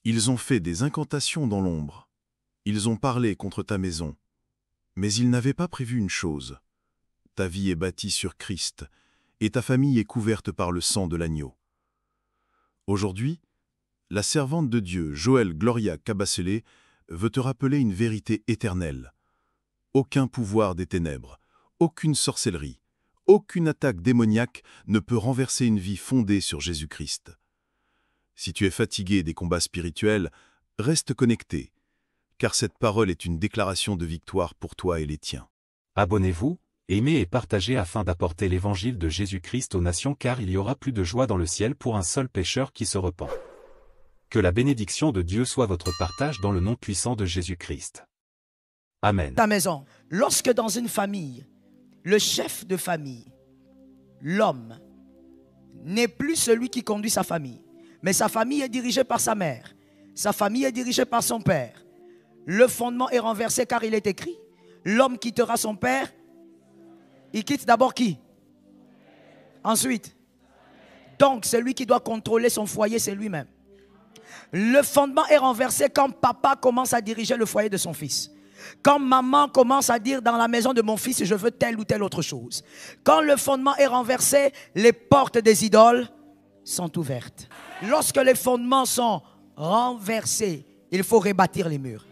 Ils ont fait des incantations dans l'ombre. Ils ont parlé contre ta maison. Mais ils n'avaient pas prévu une chose. Ta vie est bâtie sur Christ, et ta famille est couverte par le sang de l'agneau. Aujourd'hui, la servante de Dieu, Joëlle Gloria Cabasselé, veut te rappeler une vérité éternelle. Aucun pouvoir des ténèbres, aucune sorcellerie, aucune attaque démoniaque ne peut renverser une vie fondée sur Jésus-Christ. Si tu es fatigué des combats spirituels, reste connecté, car cette parole est une déclaration de victoire pour toi et les tiens. Abonnez-vous, aimez et partagez afin d'apporter l'évangile de Jésus-Christ aux nations, car il y aura plus de joie dans le ciel pour un seul pécheur qui se repent. Que la bénédiction de Dieu soit votre partage dans le nom puissant de Jésus-Christ. Amen. Ta maison. Lorsque dans une famille, le chef de famille, l'homme, n'est plus celui qui conduit sa famille, mais sa famille est dirigée par sa mère, sa famille est dirigée par son père, le fondement est renversé car il est écrit, l'homme quittera son père, il quitte d'abord qui? Ensuite. Donc celui qui doit contrôler son foyer, c'est lui-même. Le fondement est renversé quand papa commence à diriger le foyer de son fils. Quand maman commence à dire dans la maison de mon fils, je veux telle ou telle autre chose. Quand le fondement est renversé, les portes des idoles sont ouvertes. Lorsque les fondements sont renversés, il faut rebâtir les murs.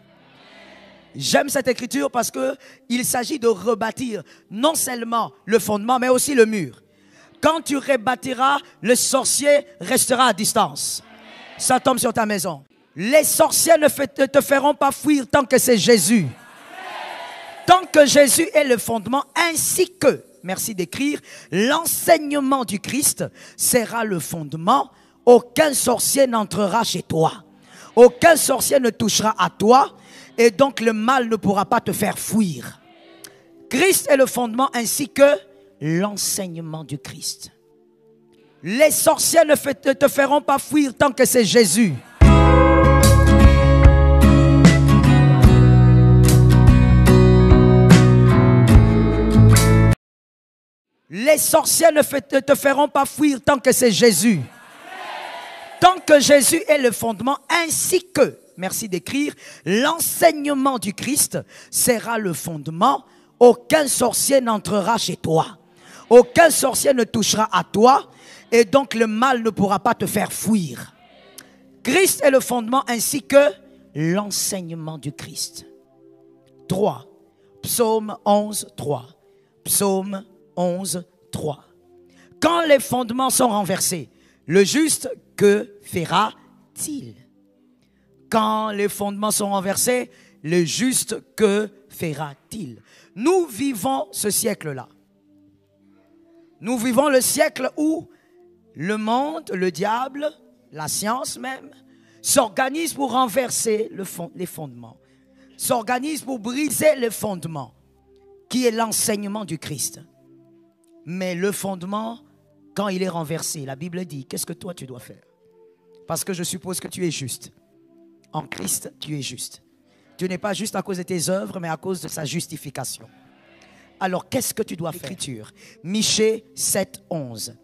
J'aime cette écriture parce qu'il s'agit de rebâtir non seulement le fondement, mais aussi le mur. Quand tu rebâtiras, le sorcier restera à distance. Ça tombe sur ta maison. Les sorciers ne te feront pas fuir tant que c'est Jésus. Tant que Jésus est le fondement, ainsi que, merci d'écrire, l'enseignement du Christ sera le fondement. Aucun sorcier n'entrera chez toi. Aucun sorcier ne touchera à toi. Et donc le mal ne pourra pas te faire fuir. Christ est le fondement ainsi que l'enseignement du Christ. Les sorciers ne te feront pas fuir tant que c'est Jésus. Les sorciers ne te feront pas fuir tant que c'est Jésus. Tant que Jésus est le fondement, ainsi que, merci d'écrire, l'enseignement du Christ sera le fondement. Aucun sorcier n'entrera chez toi. Aucun sorcier ne touchera à toi. Et donc le mal ne pourra pas te faire fuir. Christ est le fondement ainsi que l'enseignement du Christ. 3. Psaume 11, 3. Psaume 11, 3. Quand les fondements sont renversés, le juste, que fera-t-il? Quand les fondements sont renversés, le juste, que fera-t-il? Nous vivons ce siècle-là. Nous vivons le siècle où le monde, le diable, la science même, s'organise pour renverser les fondements. S'organise pour briser le fondement, qui est l'enseignement du Christ. Mais le fondement, quand il est renversé, la Bible dit, qu'est-ce que toi tu dois faire? Parce que je suppose que tu es juste. En Christ, tu es juste. Tu n'es pas juste à cause de tes œuvres, mais à cause de sa justification. Alors, qu'est-ce que tu dois faire? Écriture. Michée 7, 11.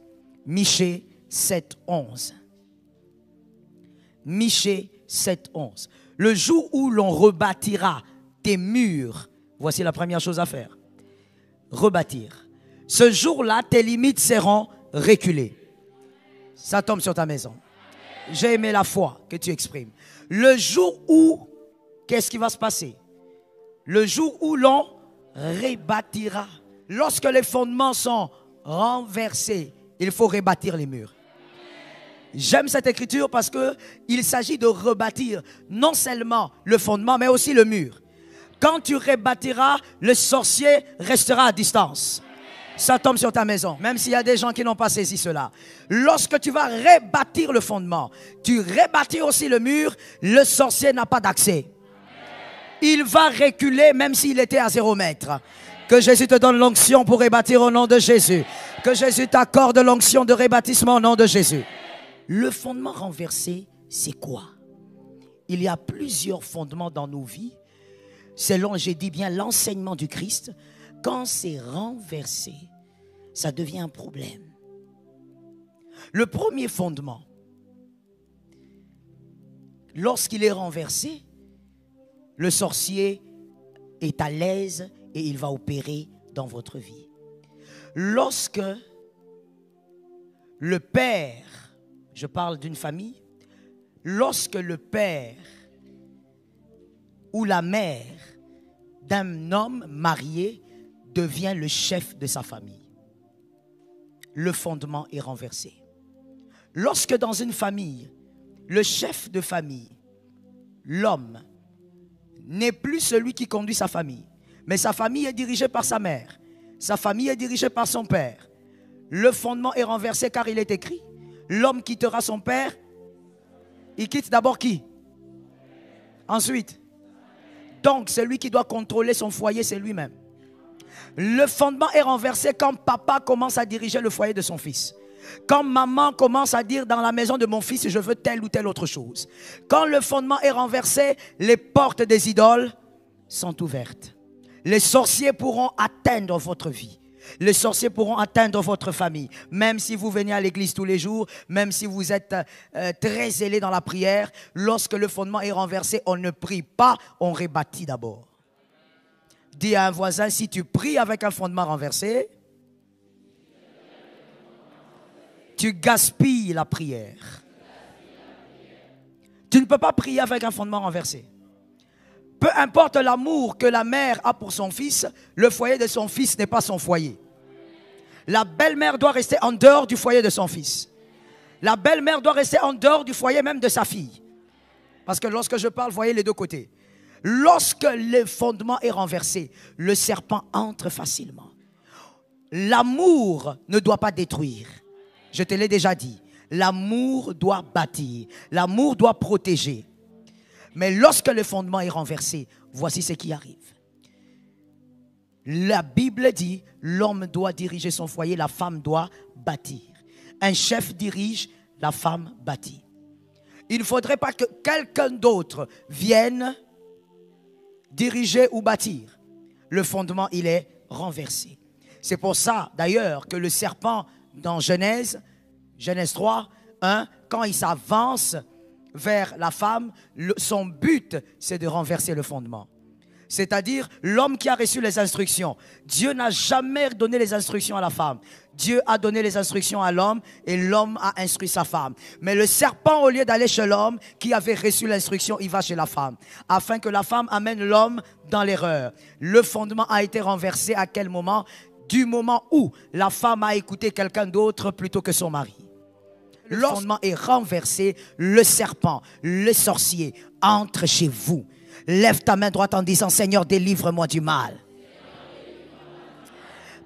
Michée 7, 11. Michée 7, 11. Le jour où l'on rebâtira tes murs, voici la première chose à faire. Rebâtir. Ce jour-là, tes limites seront reculées. Ça tombe sur ta maison. J'ai aimé la foi que tu exprimes. Le jour où, qu'est-ce qui va se passer? Le jour où l'on rebâtira. Lorsque les fondements sont renversés, il faut rebâtir les murs. J'aime cette écriture parce qu'il s'agit de rebâtir non seulement le fondement, mais aussi le mur. Quand tu rebâtiras, le sorcier restera à distance. Ça tombe sur ta maison, même s'il y a des gens qui n'ont pas saisi cela. Lorsque tu vas rebâtir le fondement, tu rebâtis aussi le mur, le sorcier n'a pas d'accès. Il va reculer même s'il était à 0 mètre. Que Jésus te donne l'onction pour rebâtir au nom de Jésus. Que Jésus t'accorde l'onction de rebâtissement au nom de Jésus. Le fondement renversé, c'est quoi? Il y a plusieurs fondements dans nos vies. Selon, j'ai dit bien, l'enseignement du Christ. Quand c'est renversé, ça devient un problème. Le premier fondement, lorsqu'il est renversé, le sorcier est à l'aise et il va opérer dans votre vie. Lorsque le père, je parle d'une famille, lorsque le père ou la mère d'un homme marié devient le chef de sa famille, le fondement est renversé. Lorsque dans une famille, le chef de famille, l'homme, n'est plus celui qui conduit sa famille, mais sa famille est dirigée par sa mère, sa famille est dirigée par son père, le fondement est renversé car il est écrit, l'homme quittera son père, il quitte d'abord qui? Ensuite, donc celui qui doit contrôler son foyer, c'est lui-même. Le fondement est renversé quand papa commence à diriger le foyer de son fils. Quand maman commence à dire dans la maison de mon fils, je veux telle ou telle autre chose. Quand le fondement est renversé, les portes des idoles sont ouvertes. Les sorciers pourront atteindre votre vie. Les sorciers pourront atteindre votre famille. Même si vous venez à l'église tous les jours, même si vous êtes très zélé dans la prière, lorsque le fondement est renversé, on ne prie pas, on rebâtit d'abord. Dis à un voisin, si tu pries avec un fondement renversé, tu gaspilles la prière. Tu ne peux pas prier avec un fondement renversé. Peu importe l'amour que la mère a pour son fils, le foyer de son fils n'est pas son foyer. La belle-mère doit rester en dehors du foyer de son fils. La belle-mère doit rester en dehors du foyer même de sa fille. Parce que lorsque je parle, voyez les deux côtés. Lorsque le fondement est renversé, le serpent entre facilement. L'amour ne doit pas détruire. Je te l'ai déjà dit. L'amour doit bâtir. L'amour doit protéger. Mais lorsque le fondement est renversé, voici ce qui arrive. La Bible dit, l'homme doit diriger son foyer, la femme doit bâtir. Un chef dirige, la femme bâtit. Il ne faudrait pas que quelqu'un d'autre vienne diriger ou bâtir. Le fondement, il est renversé. C'est pour ça, d'ailleurs, que le serpent, dans Genèse 3, 1, quand il s'avance vers la femme, son but, c'est de renverser le fondement. C'est-à-dire l'homme qui a reçu les instructions. Dieu n'a jamais donné les instructions à la femme. Dieu a donné les instructions à l'homme et l'homme a instruit sa femme. Mais le serpent, au lieu d'aller chez l'homme qui avait reçu l'instruction, il va chez la femme. Afin que la femme amène l'homme dans l'erreur. Le fondement a été renversé à quel moment? Du moment où la femme a écouté quelqu'un d'autre plutôt que son mari. Le fondement est renversé, le serpent, le sorcier entre chez vous. Lève ta main droite en disant, Seigneur, délivre-moi du mal.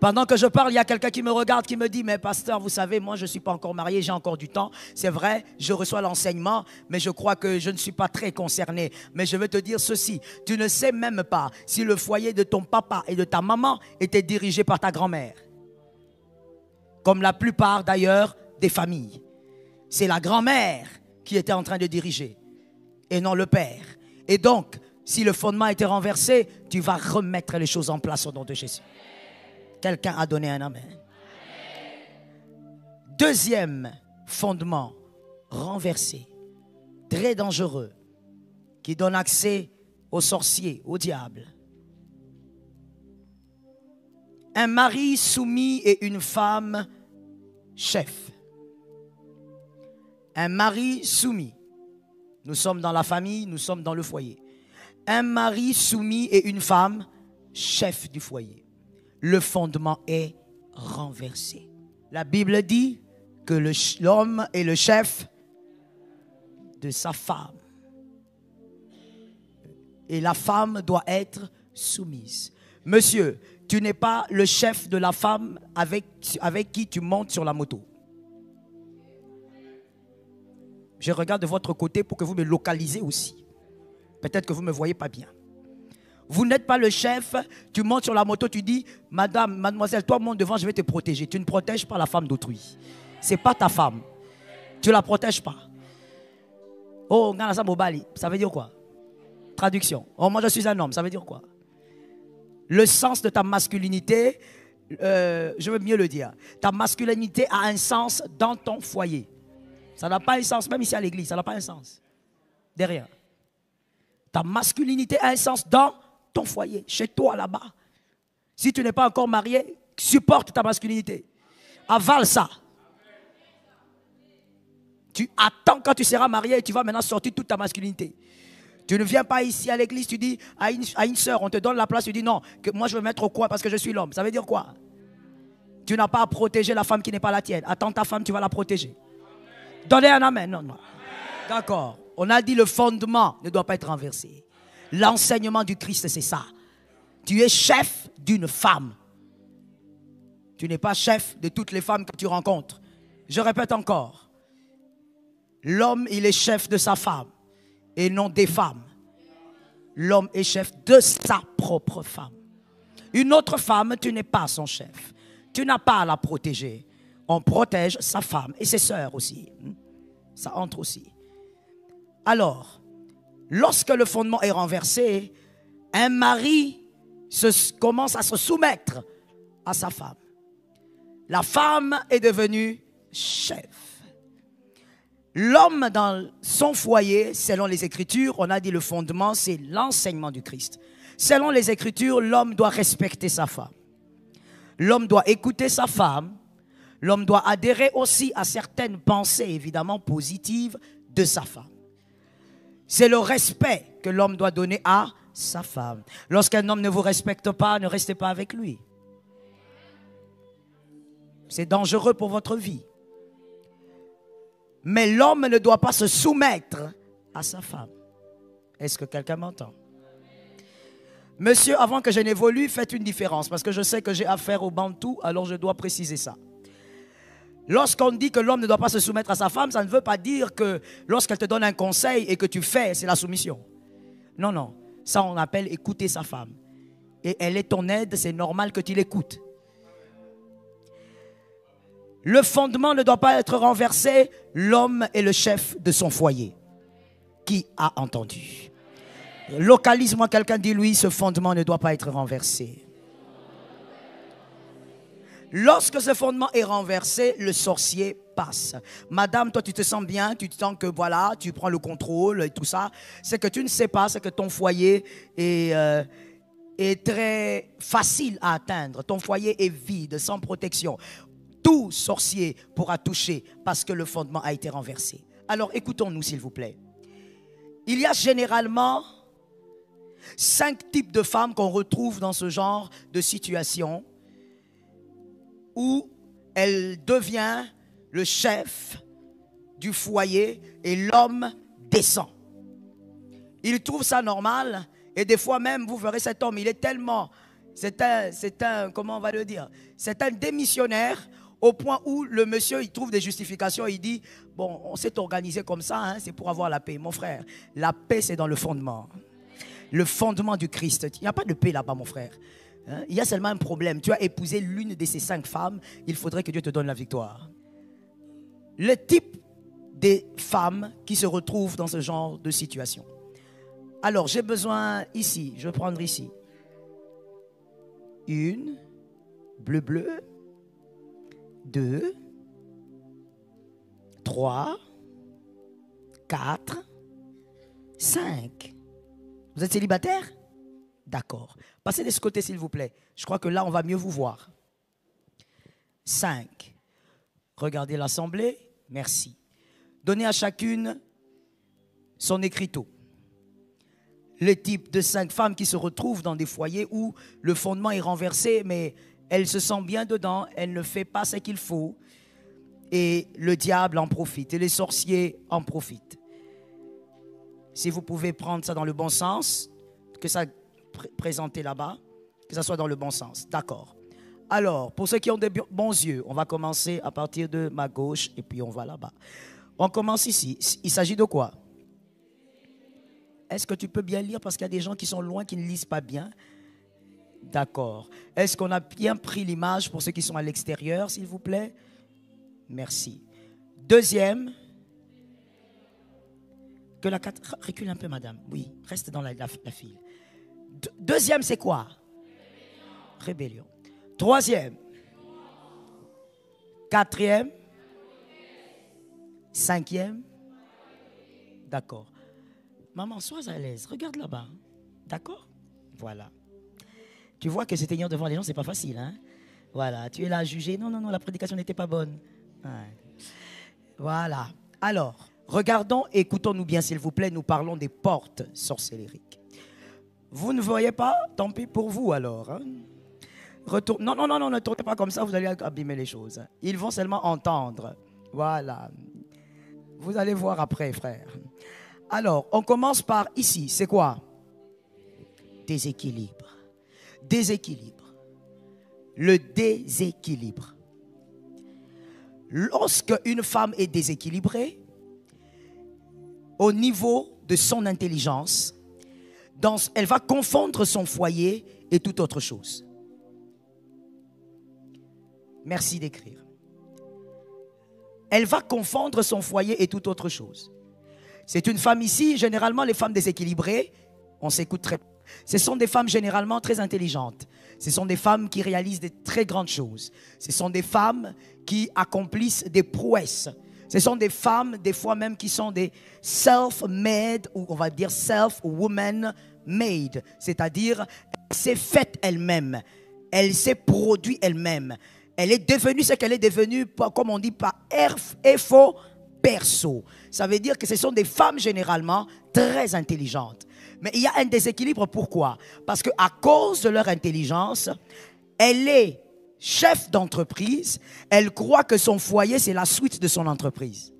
Pendant que je parle, il y a quelqu'un qui me regarde, qui me dit, mais pasteur, vous savez, moi je ne suis pas encore marié, j'ai encore du temps. C'est vrai, je reçois l'enseignement, mais je crois que je ne suis pas très concerné. Mais je veux te dire ceci, tu ne sais même pas si le foyer de ton papa et de ta maman était dirigé par ta grand-mère. Comme la plupart d'ailleurs des familles. C'est la grand-mère qui était en train de diriger et non le père. Et donc, si le fondement était renversé, tu vas remettre les choses en place au nom de Jésus. Quelqu'un a donné un amen. Deuxième fondement renversé, très dangereux, qui donne accès aux sorciers, au diable. Un mari soumis et une femme chef. Un mari soumis. Nous sommes dans la famille, nous sommes dans le foyer. Un mari soumis et une femme chef du foyer. Le fondement est renversé. La Bible dit que l'homme est le chef de sa femme. Et la femme doit être soumise. Monsieur, tu n'es pas le chef de la femme avec qui tu montes sur la moto. Je regarde de votre côté pour que vous me localisez aussi. Peut-être que vous ne me voyez pas bien. Vous n'êtes pas le chef, tu montes sur la moto, tu dis, madame, mademoiselle, toi monte devant, je vais te protéger. Tu ne protèges pas la femme d'autrui. Ce n'est pas ta femme. Tu ne la protèges pas. Oh, ça veut dire quoi? Traduction. Oh, moi je suis un homme, ça veut dire quoi? Le sens de ta masculinité, je veux mieux le dire. Ta masculinité a un sens dans ton foyer. Ça n'a pas un sens, même ici à l'église, ça n'a pas un sens. de rien. Ta masculinité a un sens dans ton foyer, chez toi là-bas. Si tu n'es pas encore marié, supporte ta masculinité. Avale ça. Tu attends quand tu seras marié et tu vas maintenant sortir toute ta masculinité. Tu ne viens pas ici à l'église, tu dis à une sœur, on te donne la place, tu dis non, que moi je veux mettre au coin parce que je suis l'homme. Ça veut dire quoi? Tu n'as pas à protéger la femme qui n'est pas la tienne. Attends ta femme, tu vas la protéger. Donnez un amen. Non, non. D'accord. On a dit le fondement ne doit pas être renversé. L'enseignement du Christ, c'est ça. Tu es chef d'une femme. Tu n'es pas chef de toutes les femmes que tu rencontres. Je répète encore. L'homme, il est chef de sa femme et non des femmes. L'homme est chef de sa propre femme. Une autre femme, tu n'es pas son chef. Tu n'as pas à la protéger. On protège sa femme et ses sœurs aussi. Ça entre aussi. Alors, lorsque le fondement est renversé, un mari commence à se soumettre à sa femme. La femme est devenue chef. L'homme dans son foyer, selon les Écritures, on a dit le fondement, c'est l'enseignement du Christ. Selon les Écritures, l'homme doit respecter sa femme. L'homme doit écouter sa femme. L'homme doit adhérer aussi à certaines pensées, évidemment positives, de sa femme. C'est le respect que l'homme doit donner à sa femme. Lorsqu'un homme ne vous respecte pas, ne restez pas avec lui. C'est dangereux pour votre vie. Mais l'homme ne doit pas se soumettre à sa femme. Est-ce que quelqu'un m'entend? Monsieur, avant que je n'évolue, faites une différence. Parce que je sais que j'ai affaire au bantou, alors je dois préciser ça. Lorsqu'on dit que l'homme ne doit pas se soumettre à sa femme, ça ne veut pas dire que lorsqu'elle te donne un conseil et que tu fais, c'est la soumission. Non, non. Ça, on appelle écouter sa femme. Et elle est ton aide, c'est normal que tu l'écoutes. Le fondement ne doit pas être renversé. L'homme est le chef de son foyer. Qui a entendu? Localise-moi quelqu'un, dis-lui, ce fondement ne doit pas être renversé. Lorsque ce fondement est renversé, le sorcier passe. Madame, toi tu te sens bien, tu te sens que voilà, tu prends le contrôle et tout ça. C'est que tu ne sais pas, c'est que ton foyer est très facile à atteindre. Ton foyer est vide, sans protection. Tout sorcier pourra toucher parce que le fondement a été renversé. Alors écoutons-nous s'il vous plaît. Il y a généralement 5 types de femmes qu'on retrouve dans ce genre de situation où elle devient le chef du foyer et l'homme descend. Il trouve ça normal et des fois même vous verrez cet homme, il est tellement, c'est un comment on va le dire, c'est un démissionnaire. Au point où le monsieur, il trouve des justifications, il dit, bon, on s'est organisé comme ça, hein, c'est pour avoir la paix. Mon frère, la paix, c'est dans le fondement. Le fondement du Christ. Il n'y a pas de paix là-bas, mon frère. Hein? Il y a seulement un problème. Tu as épousé l'une de ces 5 femmes, il faudrait que Dieu te donne la victoire. Le type des femmes qui se retrouvent dans ce genre de situation. Alors, j'ai besoin ici, je vais prendre ici. 1, bleu. 2, 3, 4, 5. Vous êtes célibataire? D'accord. Passez de ce côté s'il vous plaît. Je crois que là on va mieux vous voir. 5. Regardez l'assemblée. Merci. Donnez à chacune son écriteau. Le type de 5 femmes qui se retrouvent dans des foyers où le fondement est renversé, mais elle se sent bien dedans, elle ne fait pas ce qu'il faut. Et le diable en profite, et les sorciers en profitent. Si vous pouvez prendre ça dans le bon sens, que ça présente là-bas, que ça soit dans le bon sens. D'accord. Alors, pour ceux qui ont des bons yeux, on va commencer à partir de ma gauche et puis on va là-bas. On commence ici. Il s'agit de quoi? Est-ce que tu peux bien lire parce qu'il y a des gens qui sont loin qui ne lisent pas bien? D'accord. Est-ce qu'on a bien pris l'image pour ceux qui sont à l'extérieur, s'il vous plaît? Merci. Deuxième. Que la 4... Recule un peu, madame. Oui, reste dans la file. Deuxième, c'est quoi? Rébellion. Troisième. Quatrième. Cinquième. D'accord. Maman, sois à l'aise. Regarde là-bas. D'accord? Voilà. Tu vois que se tenir devant les gens, c'est pas facile. Hein? Voilà. Tu es là à juger. Non, non, non, la prédication n'était pas bonne. Ouais. Voilà. Alors, regardons, écoutons-nous bien, s'il vous plaît. Nous parlons des portes sorcellériques. Vous ne voyez pas? Tant pis pour vous alors. Hein? Non, non, non, non, ne tournez pas comme ça, vous allez abîmer les choses. Ils vont seulement entendre. Voilà. Vous allez voir après, frère. Alors, on commence par ici. C'est quoi? Déséquilibre. Déséquilibre. Le déséquilibre. Lorsque une femme est déséquilibrée, au niveau de son intelligence, elle va confondre son foyer et toute autre chose. Merci d'écrire. Elle va confondre son foyer et toute autre chose. C'est une femme ici, généralement les femmes déséquilibrées, on s'écoute très bien. Ce sont des femmes généralement très intelligentes. Ce sont des femmes qui réalisent des très grandes choses. Ce sont des femmes qui accomplissent des prouesses. Ce sont des femmes, des fois même, qui sont des self-made, ou on va dire self-woman-made. C'est-à-dire, elle s'est faite elle-même. Elle s'est produite elle-même. Elle est devenue ce qu'elle est devenue, comme on dit, par effort perso. Ça veut dire que ce sont des femmes généralement très intelligentes. Mais il y a un déséquilibre. Pourquoi? Parce qu'à cause de leur intelligence, elle est chef d'entreprise. Elle croit que son foyer, c'est la suite de son entreprise.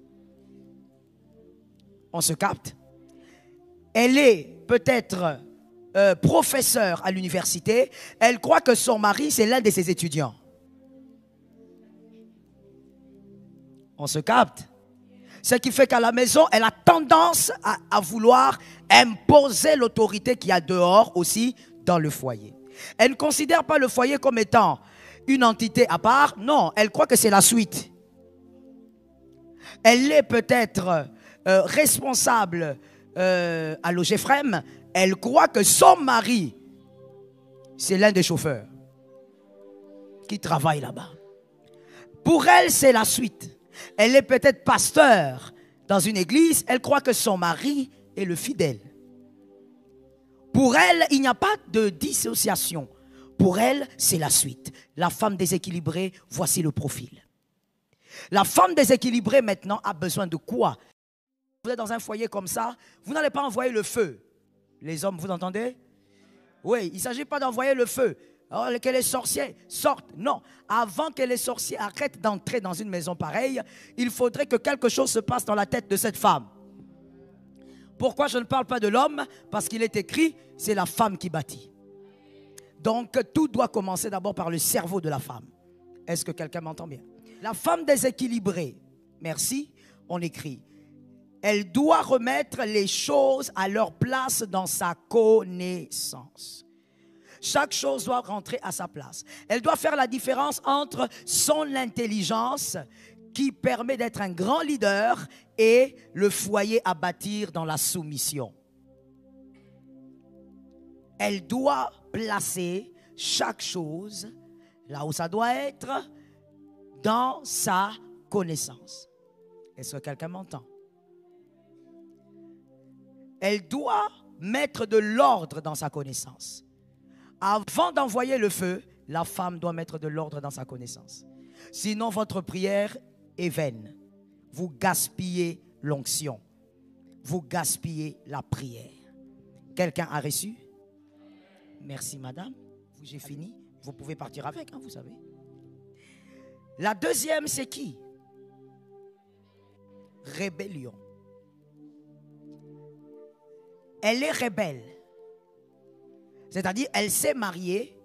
On se capte? Elle est peut-être professeure à l'université. Elle croit que son mari, c'est l'un de ses étudiants. On se capte? Ce qui fait qu'à la maison, elle a tendance à vouloir imposer l'autorité qu'il y a dehors aussi dans le foyer. Elle ne considère pas le foyer comme étant une entité à part. Non, elle croit que c'est la suite. Elle est peut-être responsable à Logefrem. Elle croit que son mari, c'est l'un des chauffeurs qui travaille là-bas. Pour elle, c'est la suite. Elle est peut-être pasteur dans une église. Elle croit que son mari est le fidèle. Pour elle, il n'y a pas de dissociation. Pour elle, c'est la suite. La femme déséquilibrée, voici le profil. La femme déséquilibrée maintenant a besoin de quoi? Vous êtes dans un foyer comme ça, vous n'allez pas envoyer le feu. Les hommes, vous entendez? Oui, il ne s'agit pas d'envoyer le feu. Alors que les sorciers sortent. Non, avant que les sorciers arrêtent d'entrer dans une maison pareille, il faudrait que quelque chose se passe dans la tête de cette femme. Pourquoi je ne parle pas de l'homme? Parce qu'il est écrit, c'est la femme qui bâtit. Donc tout doit commencer d'abord par le cerveau de la femme. Est-ce que quelqu'un m'entend bien? La femme déséquilibrée, merci, on écrit, elle doit remettre les choses à leur place dans sa connaissance. Chaque chose doit rentrer à sa place. Elle doit faire la différence entre son intelligence qui permet d'être un grand leader et le foyer à bâtir dans la soumission. Elle doit placer chaque chose là où ça doit être dans sa connaissance. Est-ce que quelqu'un m'entend? Elle doit mettre de l'ordre dans sa connaissance. Avant d'envoyer le feu, la femme doit mettre de l'ordre dans sa connaissance. Sinon, votre prière est vaine. Vous gaspillez l'onction. Vous gaspillez la prière. Quelqu'un a reçu? Merci, madame. J'ai fini. Vous pouvez partir avec, hein, vous savez. La deuxième, c'est qui? Rébellion. Elle est rebelle. C'est-à-dire, elle s'est mariée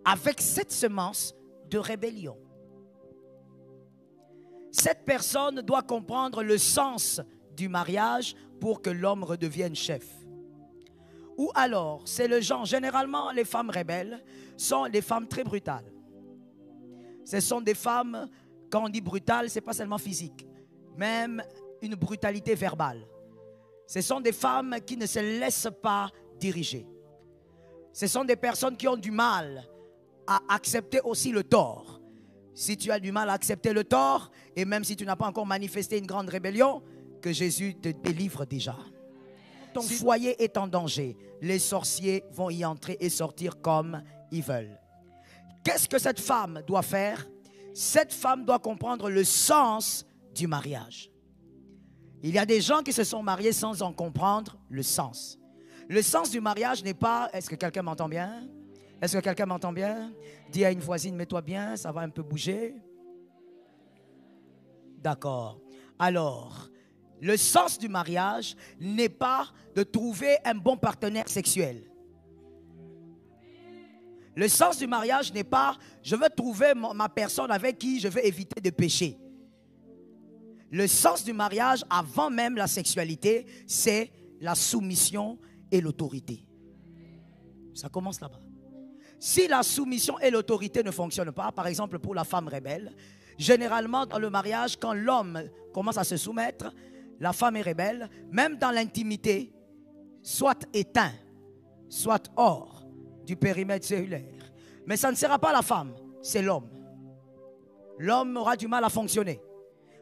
avec cette semence de rébellion. Cette personne doit comprendre le sens du mariage pour que l'homme redevienne chef. Ou alors, c'est le genre, généralement, les femmes rebelles sont des femmes très brutales. Ce sont des femmes, quand on dit brutales, ce n'est pas seulement physique, même une brutalité verbale. Ce sont des femmes qui ne se laissent pas diriger. Ce sont des personnes qui ont du mal à accepter aussi le tort. Si tu as du mal à accepter le tort, et même si tu n'as pas encore manifesté une grande rébellion, que Jésus te délivre déjà. ton foyer est en danger, les sorciers vont y entrer et sortir comme ils veulent. Qu'est-ce que cette femme doit faire? Cette femme doit comprendre le sens du mariage. Il y a des gens qui se sont mariés sans en comprendre le sens. Le sens du mariage n'est pas... Est-ce que quelqu'un m'entend bien? Est-ce que quelqu'un m'entend bien? Dis à une voisine, mets-toi bien, ça va un peu bouger. D'accord. Alors, le sens du mariage n'est pas de trouver un bon partenaire sexuel. Le sens du mariage n'est pas, je veux trouver ma personne avec qui je veux éviter de pécher. Le sens du mariage, avant même la sexualité, c'est la soumission et l'autorité. Ça commence là-bas. Si la soumission et l'autorité ne fonctionnent pas, par exemple pour la femme rebelle, généralement dans le mariage, quand l'homme commence à se soumettre, la femme est rebelle, même dans l'intimité, soit éteint, soit hors du périmètre cellulaire. Mais ça ne sera pas la femme, c'est l'homme. L'homme aura du mal à fonctionner.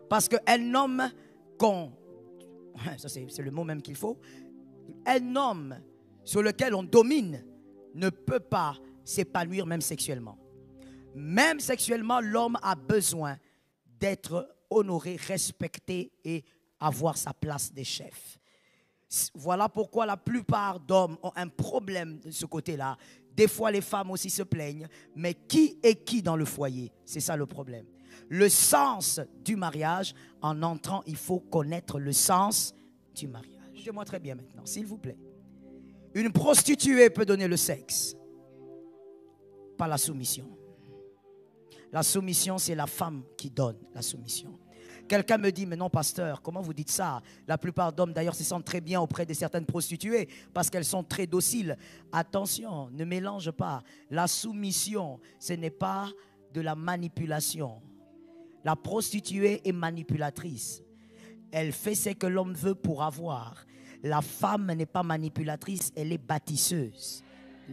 Parce qu'un homme ça c'est le mot même qu'il faut, un homme sur lequel on domine ne peut pas s'épanouir même sexuellement. Même sexuellement, l'homme a besoin d'être honoré, respecté et avoir sa place de chef. Voilà pourquoi la plupart d'hommes ont un problème de ce côté-là. Des fois, les femmes aussi se plaignent. Mais qui est qui dans le foyer? C'est ça le problème. Le sens du mariage, en entrant, il faut connaître le sens du mariage. Écoutez-moi très bien maintenant, s'il vous plaît. Une prostituée peut donner le sexe, pas la soumission. La soumission, c'est la femme qui donne la soumission. Quelqu'un me dit, mais non, pasteur, comment vous dites ça? La plupart d'hommes, d'ailleurs, se sentent très bien auprès de certaines prostituées parce qu'elles sont très dociles. Attention, ne mélange pas. La soumission, ce n'est pas de la manipulation. La prostituée est manipulatrice. Elle fait ce que l'homme veut pour avoir. La femme n'est pas manipulatrice, elle est bâtisseuse.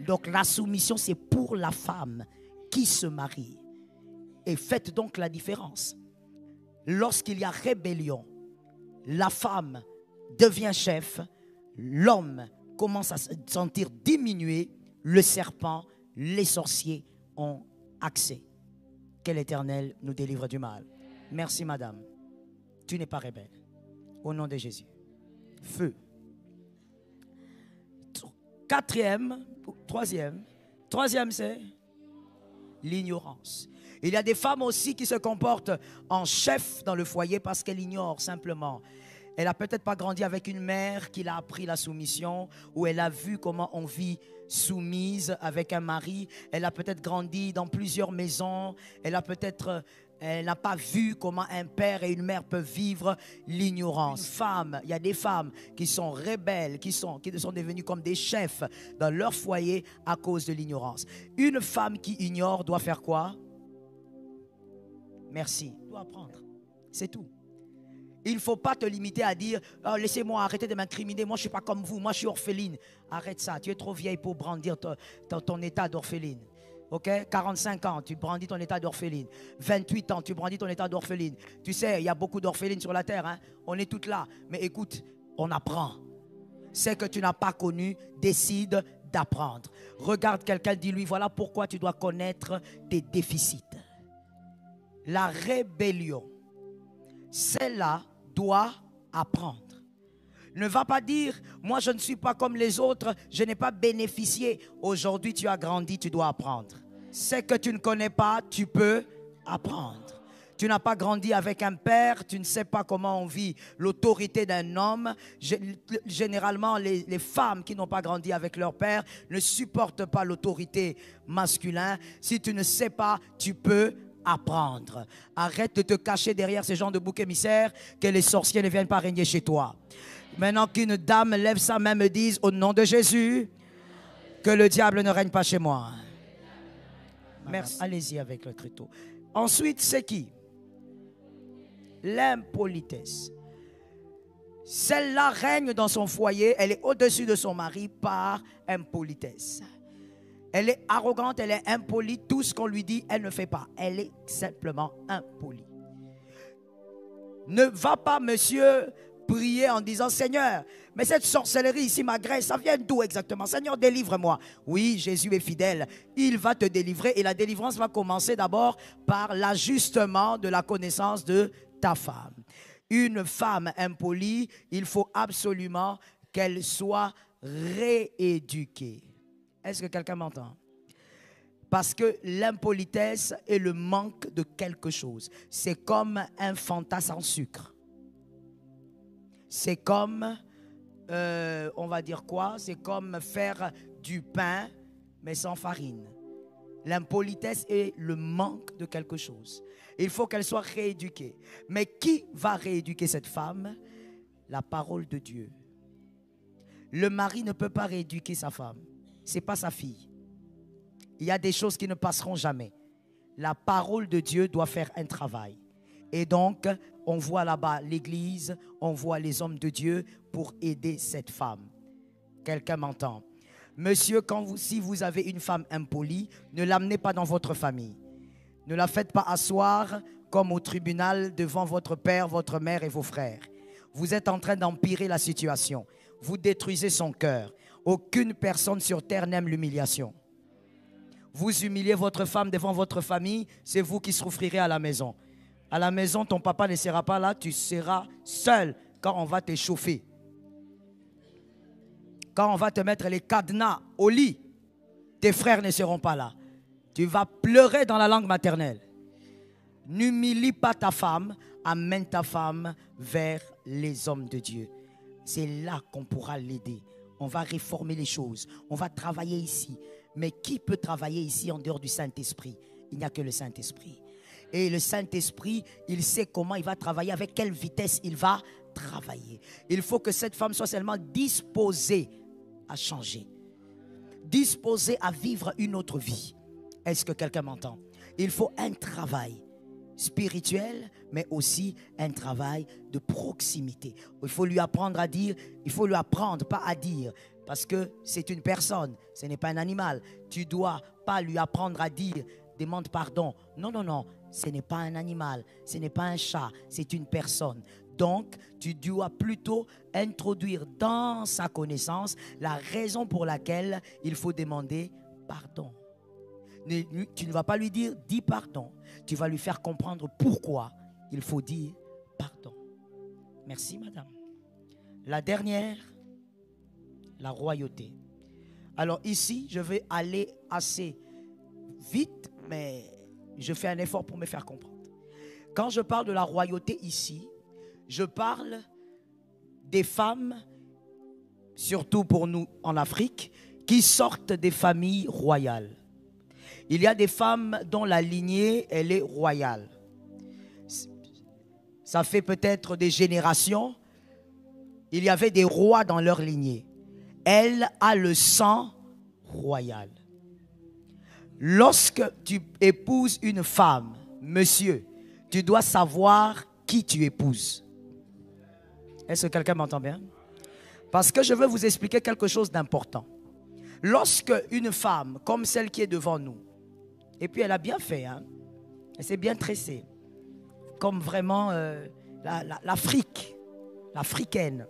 Donc la soumission, c'est pour la femme qui se marie. Et faites donc la différence. Lorsqu'il y a rébellion, la femme devient chef, l'homme commence à se sentir diminué, le serpent, les sorciers ont accès. Que l'Éternel nous délivre du mal. Merci madame, tu n'es pas rebelle. Au nom de Jésus. Feu. Troisième c'est l'ignorance. Il y a des femmes aussi qui se comportent en chef dans le foyer parce qu'elles ignorent simplement. Elle n'a peut-être pas grandi avec une mère qui l'a appris la soumission, ou elle a vu comment on vit soumise avec un mari. Elle a peut-être grandi dans plusieurs maisons. Elle n'a pas vu comment un père et une mère peuvent vivre l'ignorance. Une femme, il y a des femmes qui sont rebelles, qui sont devenues comme des chefs dans leur foyer à cause de l'ignorance. Une femme qui ignore doit faire quoi? Merci. Tu dois apprendre. C'est tout. Il ne faut pas te limiter à dire oh, laissez-moi arrêter de m'incriminer. Moi, je ne suis pas comme vous. Moi, je suis orpheline. Arrête ça. Tu es trop vieille pour brandir ton état d'orpheline. Ok? 45 ans, tu brandis ton état d'orpheline. 28 ans, tu brandis ton état d'orpheline. Tu sais, il y a beaucoup d'orphelines sur la terre. Hein? On est toutes là. Mais écoute, on apprend. Ce que tu n'as pas connu, décide d'apprendre. Regarde quelqu'un, dis-lui voilà pourquoi tu dois connaître tes déficits. La rébellion, celle-là doit apprendre. Ne va pas dire, moi je ne suis pas comme les autres, je n'ai pas bénéficié. Aujourd'hui tu as grandi, tu dois apprendre. Ce que tu ne connais pas, tu peux apprendre. Tu n'as pas grandi avec un père, tu ne sais pas comment on vit l'autorité d'un homme. Généralement, les femmes qui n'ont pas grandi avec leur père ne supportent pas l'autorité masculine. Si tu ne sais pas, tu peux apprendre. Arrête de te cacher derrière ces gens de boucs émissaires, que les sorciers ne viennent pas régner chez toi. Maintenant qu'une dame lève sa main et me dise au nom de Jésus que le diable ne règne pas chez moi. Merci. Allez-y avec le tréteau. Ensuite, c'est qui? L'impolitesse. Celle-là règne dans son foyer, elle est au-dessus de son mari par impolitesse. Elle est arrogante, elle est impolie. Tout ce qu'on lui dit, elle ne fait pas. Elle est simplement impolie. Ne va pas, monsieur, prier en disant, Seigneur, mais cette sorcellerie ici m'agresse, ça vient d'où exactement? Seigneur, délivre-moi. Oui, Jésus est fidèle, il va te délivrer et la délivrance va commencer d'abord par l'ajustement de la connaissance de ta femme. Une femme impolie, il faut absolument qu'elle soit rééduquée. Est-ce que quelqu'un m'entend? Parce que l'impolitesse est le manque de quelque chose. C'est comme un Fanta sans sucre. C'est comme, on va dire quoi? C'est comme faire du pain, mais sans farine. L'impolitesse est le manque de quelque chose. Il faut qu'elle soit rééduquée. Mais qui va rééduquer cette femme? La parole de Dieu. Le mari ne peut pas rééduquer sa femme. Ce n'est pas sa fille. Il y a des choses qui ne passeront jamais. La parole de Dieu doit faire un travail. Et donc, on voit là-bas l'église, on voit les hommes de Dieu pour aider cette femme. Quelqu'un m'entend? Monsieur, si vous avez une femme impolie, ne l'amenez pas dans votre famille. Ne la faites pas asseoir comme au tribunal devant votre père, votre mère et vos frères. Vous êtes en train d'empirer la situation. Vous détruisez son cœur. Aucune personne sur terre n'aime l'humiliation. Vous humiliez votre femme devant votre famille, c'est vous qui souffrirez à la maison. À la maison, ton papa ne sera pas là, tu seras seul quand on va t'échauffer. Quand on va te mettre les cadenas au lit, tes frères ne seront pas là. Tu vas pleurer dans la langue maternelle. N'humilie pas ta femme, amène ta femme vers les hommes de Dieu. C'est là qu'on pourra l'aider. On va réformer les choses. On va travailler ici. Mais qui peut travailler ici en dehors du Saint-Esprit? Il n'y a que le Saint-Esprit. Et le Saint-Esprit, il sait comment il va travailler, avec quelle vitesse il va travailler. Il faut que cette femme soit seulement disposée à changer. Disposée à vivre une autre vie. Est-ce que quelqu'un m'entend? Il faut un travail spirituel, mais aussi un travail de proximité. Il faut lui apprendre à dire, il faut lui apprendre, pas à dire, parce que c'est une personne, ce n'est pas un animal. Tu ne dois pas lui apprendre à dire, demande pardon. Non, non, non, ce n'est pas un animal, ce n'est pas un chat, c'est une personne. Donc, tu dois plutôt introduire dans sa connaissance la raison pour laquelle il faut demander pardon. Tu ne vas pas lui dire « dis pardon ». Tu vas lui faire comprendre pourquoi il faut dire pardon. Merci, madame. La dernière, la royauté. Alors ici, je vais aller assez vite, mais je fais un effort pour me faire comprendre. Quand je parle de la royauté ici, je parle des femmes, surtout pour nous en Afrique, qui sortent des familles royales. Il y a des femmes dont la lignée, elle est royale. Ça fait peut-être des générations. Il y avait des rois dans leur lignée. Elle a le sang royal. Lorsque tu épouses une femme, monsieur, tu dois savoir qui tu épouses. Est-ce que quelqu'un m'entend bien? Parce que je veux vous expliquer quelque chose d'important. Lorsque une femme, comme celle qui est devant nous, et puis elle a bien fait, hein? Elle s'est bien tressée, comme vraiment l'Afrique, l'africaine.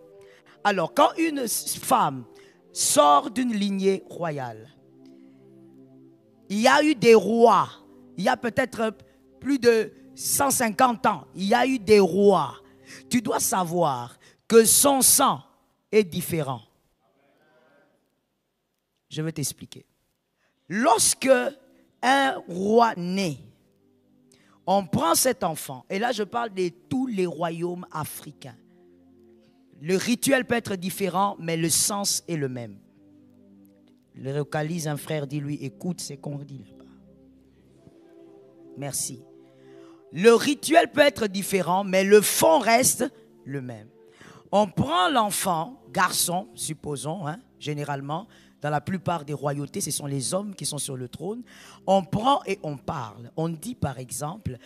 Alors, quand une femme sort d'une lignée royale, il y a eu des rois, il y a peut-être plus de 150 ans, il y a eu des rois. Tu dois savoir que son sang est différent. Je vais t'expliquer. Lorsque un roi naît, on prend cet enfant, et là je parle de tous les royaumes africains. Le rituel peut être différent, mais le sens est le même. Le localise un frère, dis-lui, écoute ce qu'on dit là-bas. Merci. Le rituel peut être différent, mais le fond reste le même. On prend l'enfant, garçon, supposons, hein, généralement, dans la plupart des royautés, ce sont les hommes qui sont sur le trône. On prend et on parle. On dit par exemple,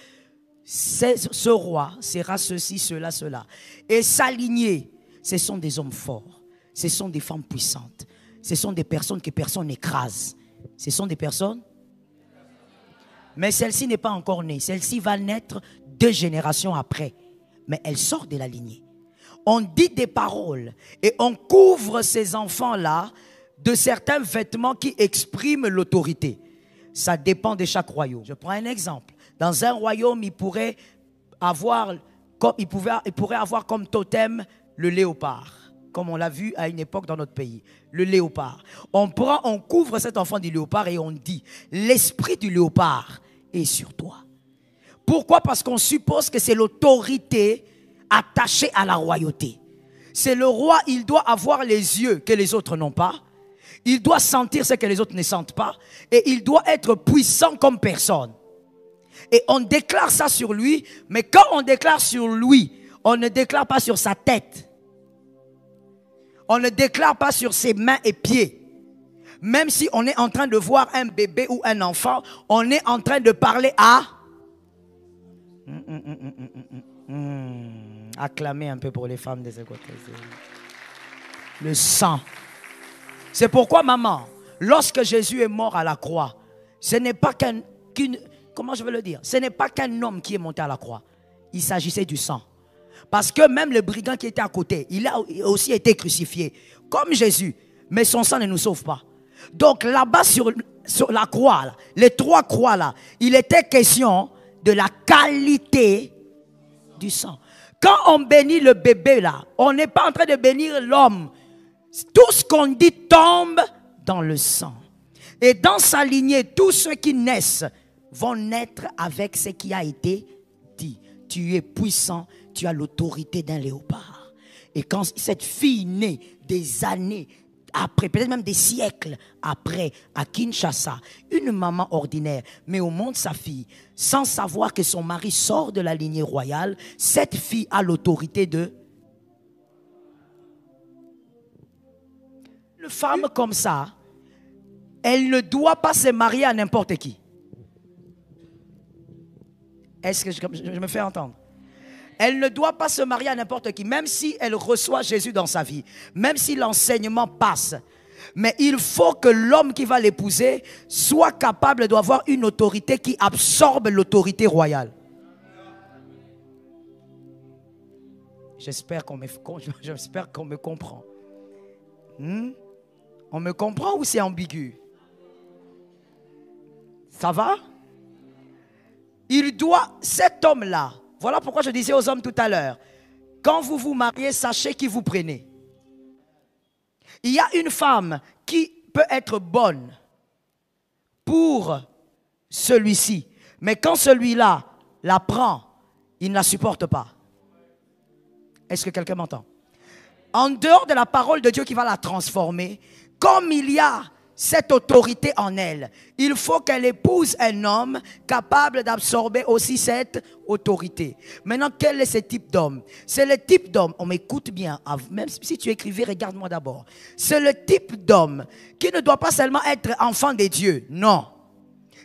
ce roi sera ceci, cela, cela. Et sa lignée, ce sont des hommes forts. Ce sont des femmes puissantes. Ce sont des personnes que personne n'écrase. Ce sont des personnes. Mais celle-ci n'est pas encore née. Celle-ci va naître 2 générations après. Mais elle sort de la lignée. on dit des paroles et on couvre ces enfants-là de certains vêtements qui expriment l'autorité. Ça dépend de chaque royaume. Je prends un exemple. Dans un royaume, il pourrait avoir comme totem le léopard, comme on l'a vu à une époque dans notre pays. Le léopard. On couvre cet enfant du léopard et on dit, l'esprit du léopard est sur toi. Pourquoi? Parce qu'on suppose que c'est l'autorité attachée à la royauté. C'est le roi, il doit avoir les yeux que les autres n'ont pas. Il doit sentir ce que les autres ne sentent pas. Et il doit être puissant comme personne. Et on déclare ça sur lui. Mais quand on déclare sur lui, on ne déclare pas sur sa tête. On ne déclare pas sur ses mains et pieds. Même si on est en train de voir un bébé ou un enfant, on est en train de parler à... Acclamez un peu pour les femmes des écoutes. Le sang. C'est pourquoi, maman, lorsque Jésus est mort à la croix, ce n'est pas comment je veux le dire? Ce n'est pas qu'un homme qui est monté à la croix. Il s'agissait du sang. Parce que même le brigand qui était à côté, il a aussi été crucifié, comme Jésus. Mais son sang ne nous sauve pas. Donc là-bas sur la croix, là, les 3 croix là, il était question de la qualité du sang. Quand on bénit le bébé là, on n'est pas en train de bénir l'homme. Tout ce qu'on dit tombe dans le sang. Et dans sa lignée, tous ceux qui naissent vont naître avec ce qui a été dit. Tu es puissant, tu as l'autorité d'un léopard. Et quand cette fille naît des années après, peut-être même des siècles après, à Kinshasa, une maman ordinaire met au monde sa fille, sans savoir que son mari sort de la lignée royale, cette fille a l'autorité de... Une femme comme ça, elle ne doit pas se marier à n'importe qui. Est-ce que je me fais entendre? Elle ne doit pas se marier à n'importe qui, même si elle reçoit Jésus dans sa vie, même si l'enseignement passe. Mais il faut que l'homme qui va l'épouser soit capable d'avoir une autorité qui absorbe l'autorité royale. J'espère qu'on me comprend. On me comprend ou c'est ambigu? Ça va? Cet homme-là, voilà pourquoi je disais aux hommes tout à l'heure, quand vous vous mariez, sachez qui vous prenez. Il y a une femme qui peut être bonne pour celui-ci, mais quand celui-là la prend, il ne la supporte pas. Est-ce que quelqu'un m'entend? En dehors de la parole de Dieu qui va la transformer, comme il y a cette autorité en elle, il faut qu'elle épouse un homme capable d'absorber aussi cette autorité. Maintenant, quel est ce type d'homme? C'est le type d'homme, on m'écoute bien, même si tu écrivais, regarde-moi d'abord. C'est le type d'homme qui ne doit pas seulement être enfant de Dieu, non.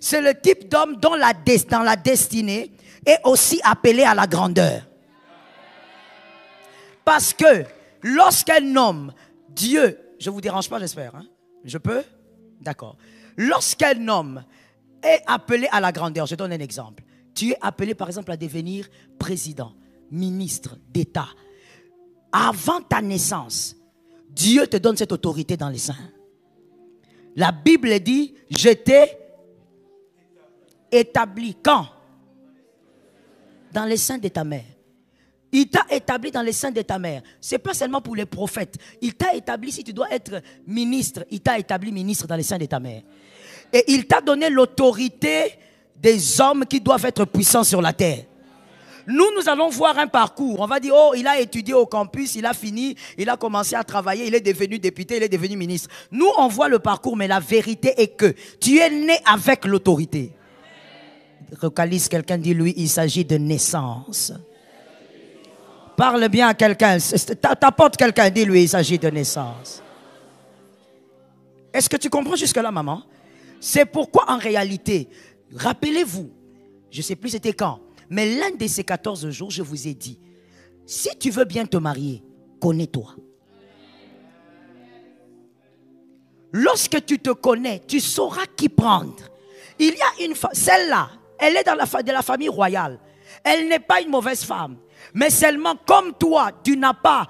C'est le type d'homme dont dans la destinée est aussi appelé à la grandeur. Parce que lorsqu'un homme, Dieu, je ne vous dérange pas, j'espère, hein? Je peux? D'accord. Lorsqu'un homme est appelé à la grandeur, je donne un exemple. Tu es appelé par exemple à devenir président, ministre d'État. Avant ta naissance, Dieu te donne cette autorité dans les seins. La Bible dit, je t'ai établi quand? Dans les seins de ta mère. Il t'a établi dans les seins de ta mère. Ce n'est pas seulement pour les prophètes. Il t'a établi, si tu dois être ministre, il t'a établi ministre dans les seins de ta mère. Et il t'a donné l'autorité des hommes qui doivent être puissants sur la terre. Nous allons voir un parcours. On va dire, oh, il a étudié au campus, il a fini, il a commencé à travailler, il est devenu député, il est devenu ministre. Nous, on voit le parcours, mais la vérité est que tu es né avec l'autorité. Recalise quelqu'un, dis-lui, il s'agit de naissance. Parle bien à quelqu'un, t'apporte quelqu'un, dis-lui, il s'agit de naissance. Est-ce que tu comprends jusque-là, maman? C'est pourquoi, en réalité, rappelez-vous, je ne sais plus c'était quand, mais l'un de ces 14 jours, je vous ai dit, si tu veux bien te marier, connais-toi. Lorsque tu te connais, tu sauras qui prendre. Il y a une femme, celle-là, elle est de la famille royale. Elle n'est pas une mauvaise femme. Mais seulement comme toi, tu n'as pas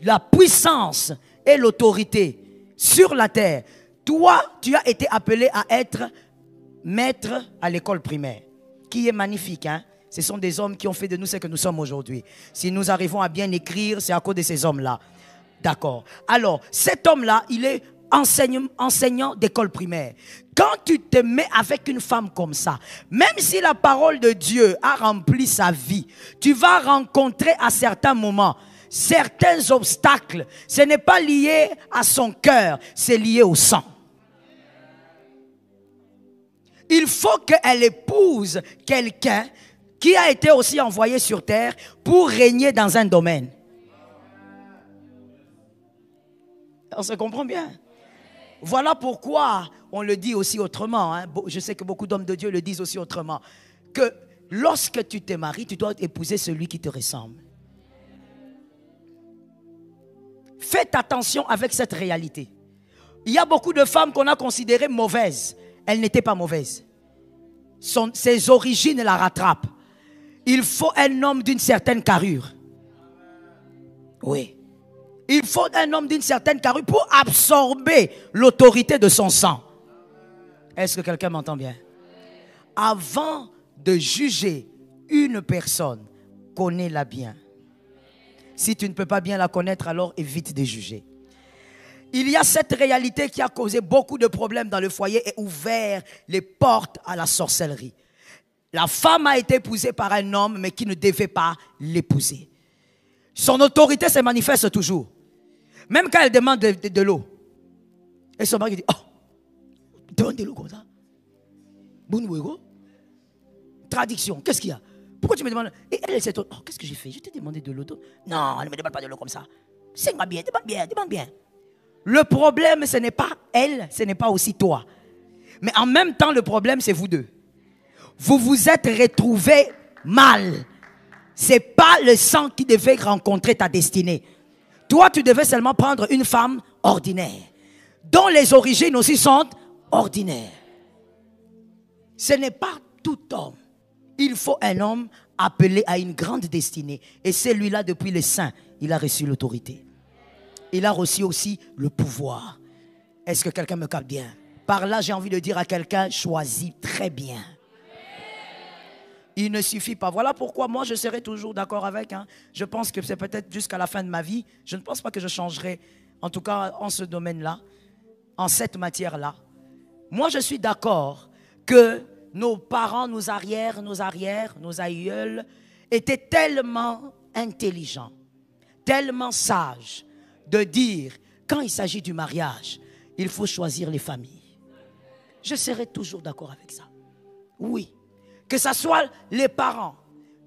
la puissance et l'autorité sur la terre. Toi, tu as été appelé à être maître à l'école primaire, qui est magnifique, hein? Ce sont des hommes qui ont fait de nous ce que nous sommes aujourd'hui. Si nous arrivons à bien écrire, c'est à cause de ces hommes-là. D'accord. Alors, cet homme-là, il est enseignant d'école primaire. Quand tu te mets avec une femme comme ça, même si la parole de Dieu a rempli sa vie, tu vas rencontrer à certains moments certains obstacles. Ce n'est pas lié à son cœur, c'est lié au sang. Il faut qu'elle épouse quelqu'un qui a été aussi envoyé sur terre pour régner dans un domaine. On se comprend bien. Voilà pourquoi on le dit aussi autrement. Hein. Je sais que beaucoup d'hommes de Dieu le disent aussi autrement. Que lorsque tu te maries, tu dois épouser celui qui te ressemble. Faites attention avec cette réalité. Il y a beaucoup de femmes qu'on a considérées mauvaises. Elles n'étaient pas mauvaises. Ses origines la rattrapent. Il faut un homme d'une certaine carrure. Oui. Il faut un homme d'une certaine carrure pour absorber l'autorité de son sang. Est-ce que quelqu'un m'entend bien? Avant de juger une personne, connais-la bien. Si tu ne peux pas bien la connaître, alors évite de juger. Il y a cette réalité qui a causé beaucoup de problèmes dans le foyer et ouvert les portes à la sorcellerie. La femme a été épousée par un homme, mais qui ne devait pas l'épouser. Son autorité se manifeste toujours. Même quand elle demande de l'eau. Et son mari dit, oh, demande de l'eau comme ça. Traduction, qu'est-ce qu'il y a? Pourquoi tu me demandes? Et elle s'est dit, oh, qu'est-ce que j'ai fait? Je t'ai demandé de l'eau. Non, ne me demande pas de l'eau comme ça. C'est-moi bien, demande bien, demande bien. Le problème, ce n'est pas elle, ce n'est pas aussi toi. Mais en même temps, le problème, c'est vous deux. Vous vous êtes retrouvés mal. Ce n'est pas le sang qui devait rencontrer ta destinée. Toi, tu devais seulement prendre une femme ordinaire, dont les origines aussi sont ordinaires. Ce n'est pas tout homme. Il faut un homme appelé à une grande destinée. Et celui-là, depuis le sein, il a reçu l'autorité. Il a reçu aussi le pouvoir. Est-ce que quelqu'un me capte bien? Par là, j'ai envie de dire à quelqu'un, choisis très bien. Il ne suffit pas. Voilà pourquoi moi, je serai toujours d'accord avec. Hein. Je pense que c'est peut-être jusqu'à la fin de ma vie. Je ne pense pas que je changerai, en tout cas en ce domaine-là, en cette matière-là. Moi, je suis d'accord que nos parents, nos arrières, nos aïeuls étaient tellement intelligents, tellement sages de dire, quand il s'agit du mariage, il faut choisir les familles. Je serai toujours d'accord avec ça. Oui. Que ce soit les parents.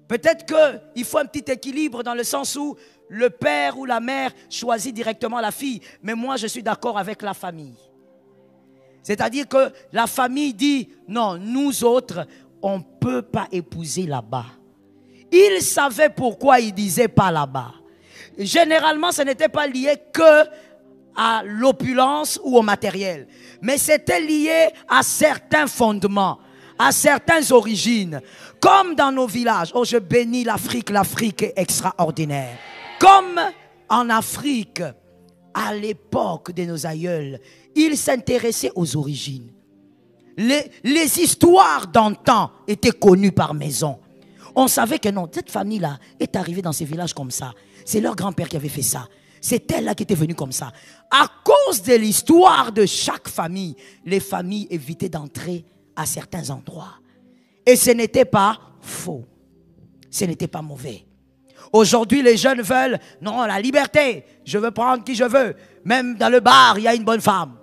Peut-être qu'il faut un petit équilibre dans le sens où le père ou la mère choisit directement la fille. Mais moi, je suis d'accord avec la famille. C'est-à-dire que la famille dit, non, nous autres, on ne peut pas épouser là-bas. Ils savaient pourquoi ils ne disaient pas là-bas. Généralement, ce n'était pas lié que à l'opulence ou au matériel. Mais c'était lié à certains fondements, à certaines origines. Comme dans nos villages. Oh, je bénis l'Afrique. L'Afrique est extraordinaire. Comme en Afrique, à l'époque de nos aïeuls, ils s'intéressaient aux origines. Les histoires d'antan étaient connues par maison. On savait que non, cette famille-là est arrivée dans ces villages comme ça. C'est leur grand-père qui avait fait ça. C'est elle-là qui était venue comme ça. À cause de l'histoire de chaque famille, les familles évitaient d'entrer à certains endroits. Et ce n'était pas faux. Ce n'était pas mauvais. Aujourd'hui, les jeunes veulent, non, la liberté. Je veux prendre qui je veux. Même dans le bar, il y a une bonne femme.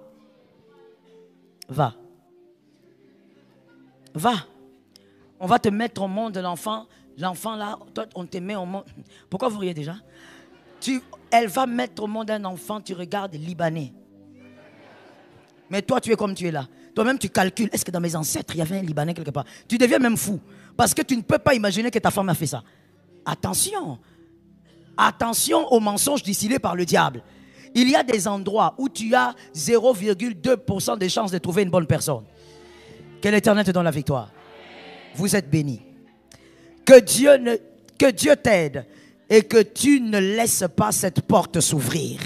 Va. Va. On va te mettre au monde de l'enfant. L'enfant là, toi, on te met au monde. Pourquoi vous riez déjà? Elle va mettre au monde un enfant, tu regardes Libanais. Mais toi, tu es comme tu es là. Toi-même, tu calcules. Est-ce que dans mes ancêtres, il y avait un Libanais quelque part? Tu deviens même fou. Parce que tu ne peux pas imaginer que ta femme a fait ça. Attention. Attention aux mensonges dissimulés par le diable. Il y a des endroits où tu as 0,2% de chances de trouver une bonne personne. Que l'Éternel te donne la victoire. Vous êtes bénis. Que Que Dieu t'aide et que tu ne laisses pas cette porte s'ouvrir.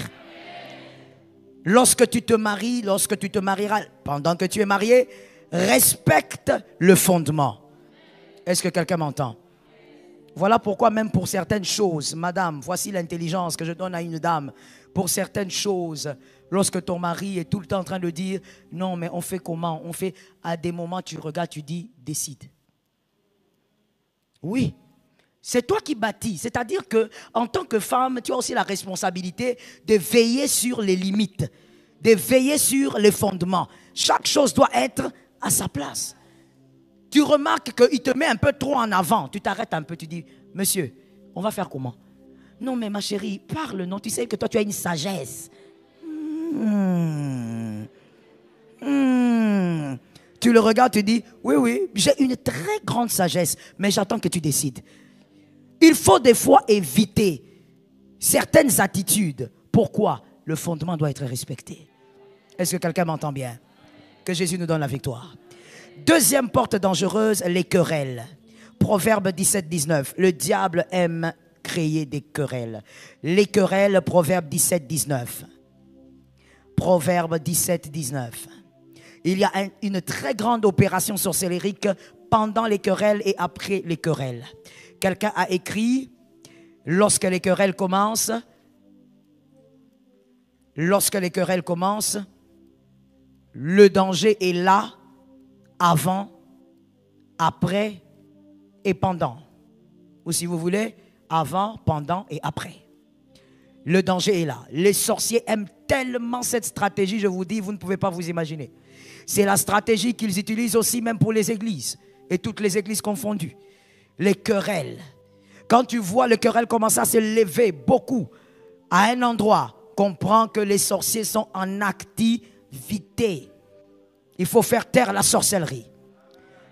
Lorsque tu te maries, lorsque tu te marieras, pendant que tu es marié, respecte le fondement. Est-ce que quelqu'un m'entend? Voilà pourquoi même pour certaines choses, madame, voici l'intelligence que je donne à une dame. Pour certaines choses, lorsque ton mari est tout le temps en train de dire, non mais on fait comment? On fait, à des moments tu regardes, tu dis, décide. Oui, c'est toi qui bâtis. C'est-à-dire que en tant que femme, tu as aussi la responsabilité de veiller sur les limites, de veiller sur les fondements. Chaque chose doit être à sa place. Tu remarques qu'il te met un peu trop en avant. Tu t'arrêtes un peu, tu dis, monsieur, on va faire comment? Non, mais ma chérie, parle, non? Tu sais que toi, tu as une sagesse. Tu le regardes, tu dis, oui, oui, j'ai une très grande sagesse, mais j'attends que tu décides. Il faut des fois éviter certaines attitudes. Pourquoi? Le fondement doit être respecté. Est-ce que quelqu'un m'entend bien? Que Jésus nous donne la victoire. Deuxième porte dangereuse, les querelles. Proverbe 17, 19. Le diable aime créer des querelles. Les querelles, Proverbe 17, 19. Proverbe 17, 19. Il y a une très grande opération sorcellérique pendant les querelles et après les querelles. Quelqu'un a écrit, lorsque les querelles commencent, le danger est là, avant, après et pendant. Ou si vous voulez, avant, pendant et après. Le danger est là. Les sorciers aiment tellement cette stratégie, je vous dis, vous ne pouvez pas vous imaginer. C'est la stratégie qu'ils utilisent aussi même pour les églises, et toutes les églises confondues. Les querelles. Quand tu vois les querelles commencer à se lever beaucoup à un endroit, comprends que les sorciers sont en activité. Il faut faire taire la sorcellerie.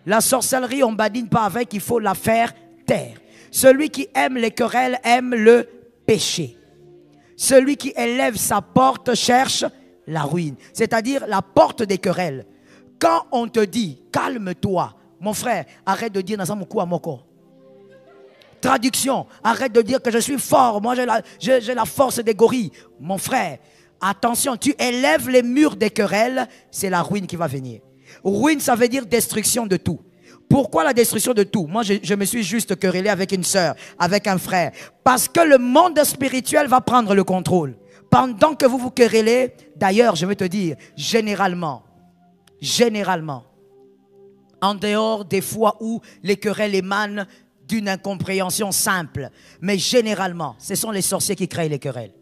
La sorcellerie, on ne badine pas avec, il faut la faire taire. Celui qui aime les querelles aime le péché. Celui qui élève sa porte cherche la ruine. C'est-à-dire la porte des querelles. Quand on te dit, calme-toi, mon frère, arrête de dire Nazamuku Amoko. Traduction, arrête de dire que je suis fort, moi j'ai la force des gorilles. Mon frère, attention, tu élèves les murs des querelles, c'est la ruine qui va venir. Ruine, ça veut dire destruction de tout. Pourquoi la destruction de tout? Moi, je me suis juste querellé avec une sœur, avec un frère. Parce que le monde spirituel va prendre le contrôle. Pendant que vous vous querellez, d'ailleurs, je vais te dire, généralement, en dehors des fois où les querelles émanent d'une incompréhension simple, mais généralement, ce sont les sorciers qui créent les querelles.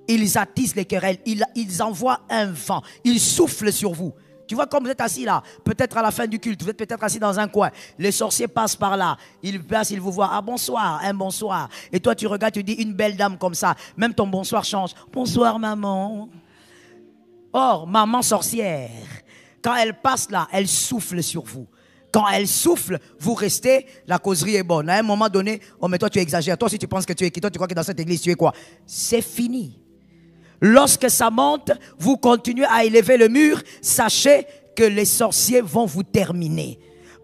Ils attisent les querelles, ils envoient un vent, ils soufflent sur vous. Tu vois, comme vous êtes assis là, peut-être à la fin du culte, vous êtes peut-être assis dans un coin, les sorciers passent par là, ils passent, ils vous voient, ah bonsoir, un bonsoir. Et toi tu regardes, tu dis une belle dame comme ça, même ton bonsoir change. Bonsoir maman. Or, maman sorcière, quand elle passe là, elle souffle sur vous. Quand elle souffle, vous restez, la causerie est bonne. À un moment donné, oh mais toi tu exagères, toi si tu penses que tu es qui, toi tu crois que dans cette église tu es quoi? C'est fini. Lorsque ça monte, vous continuez à élever le mur, sachez que les sorciers vont vous terminer.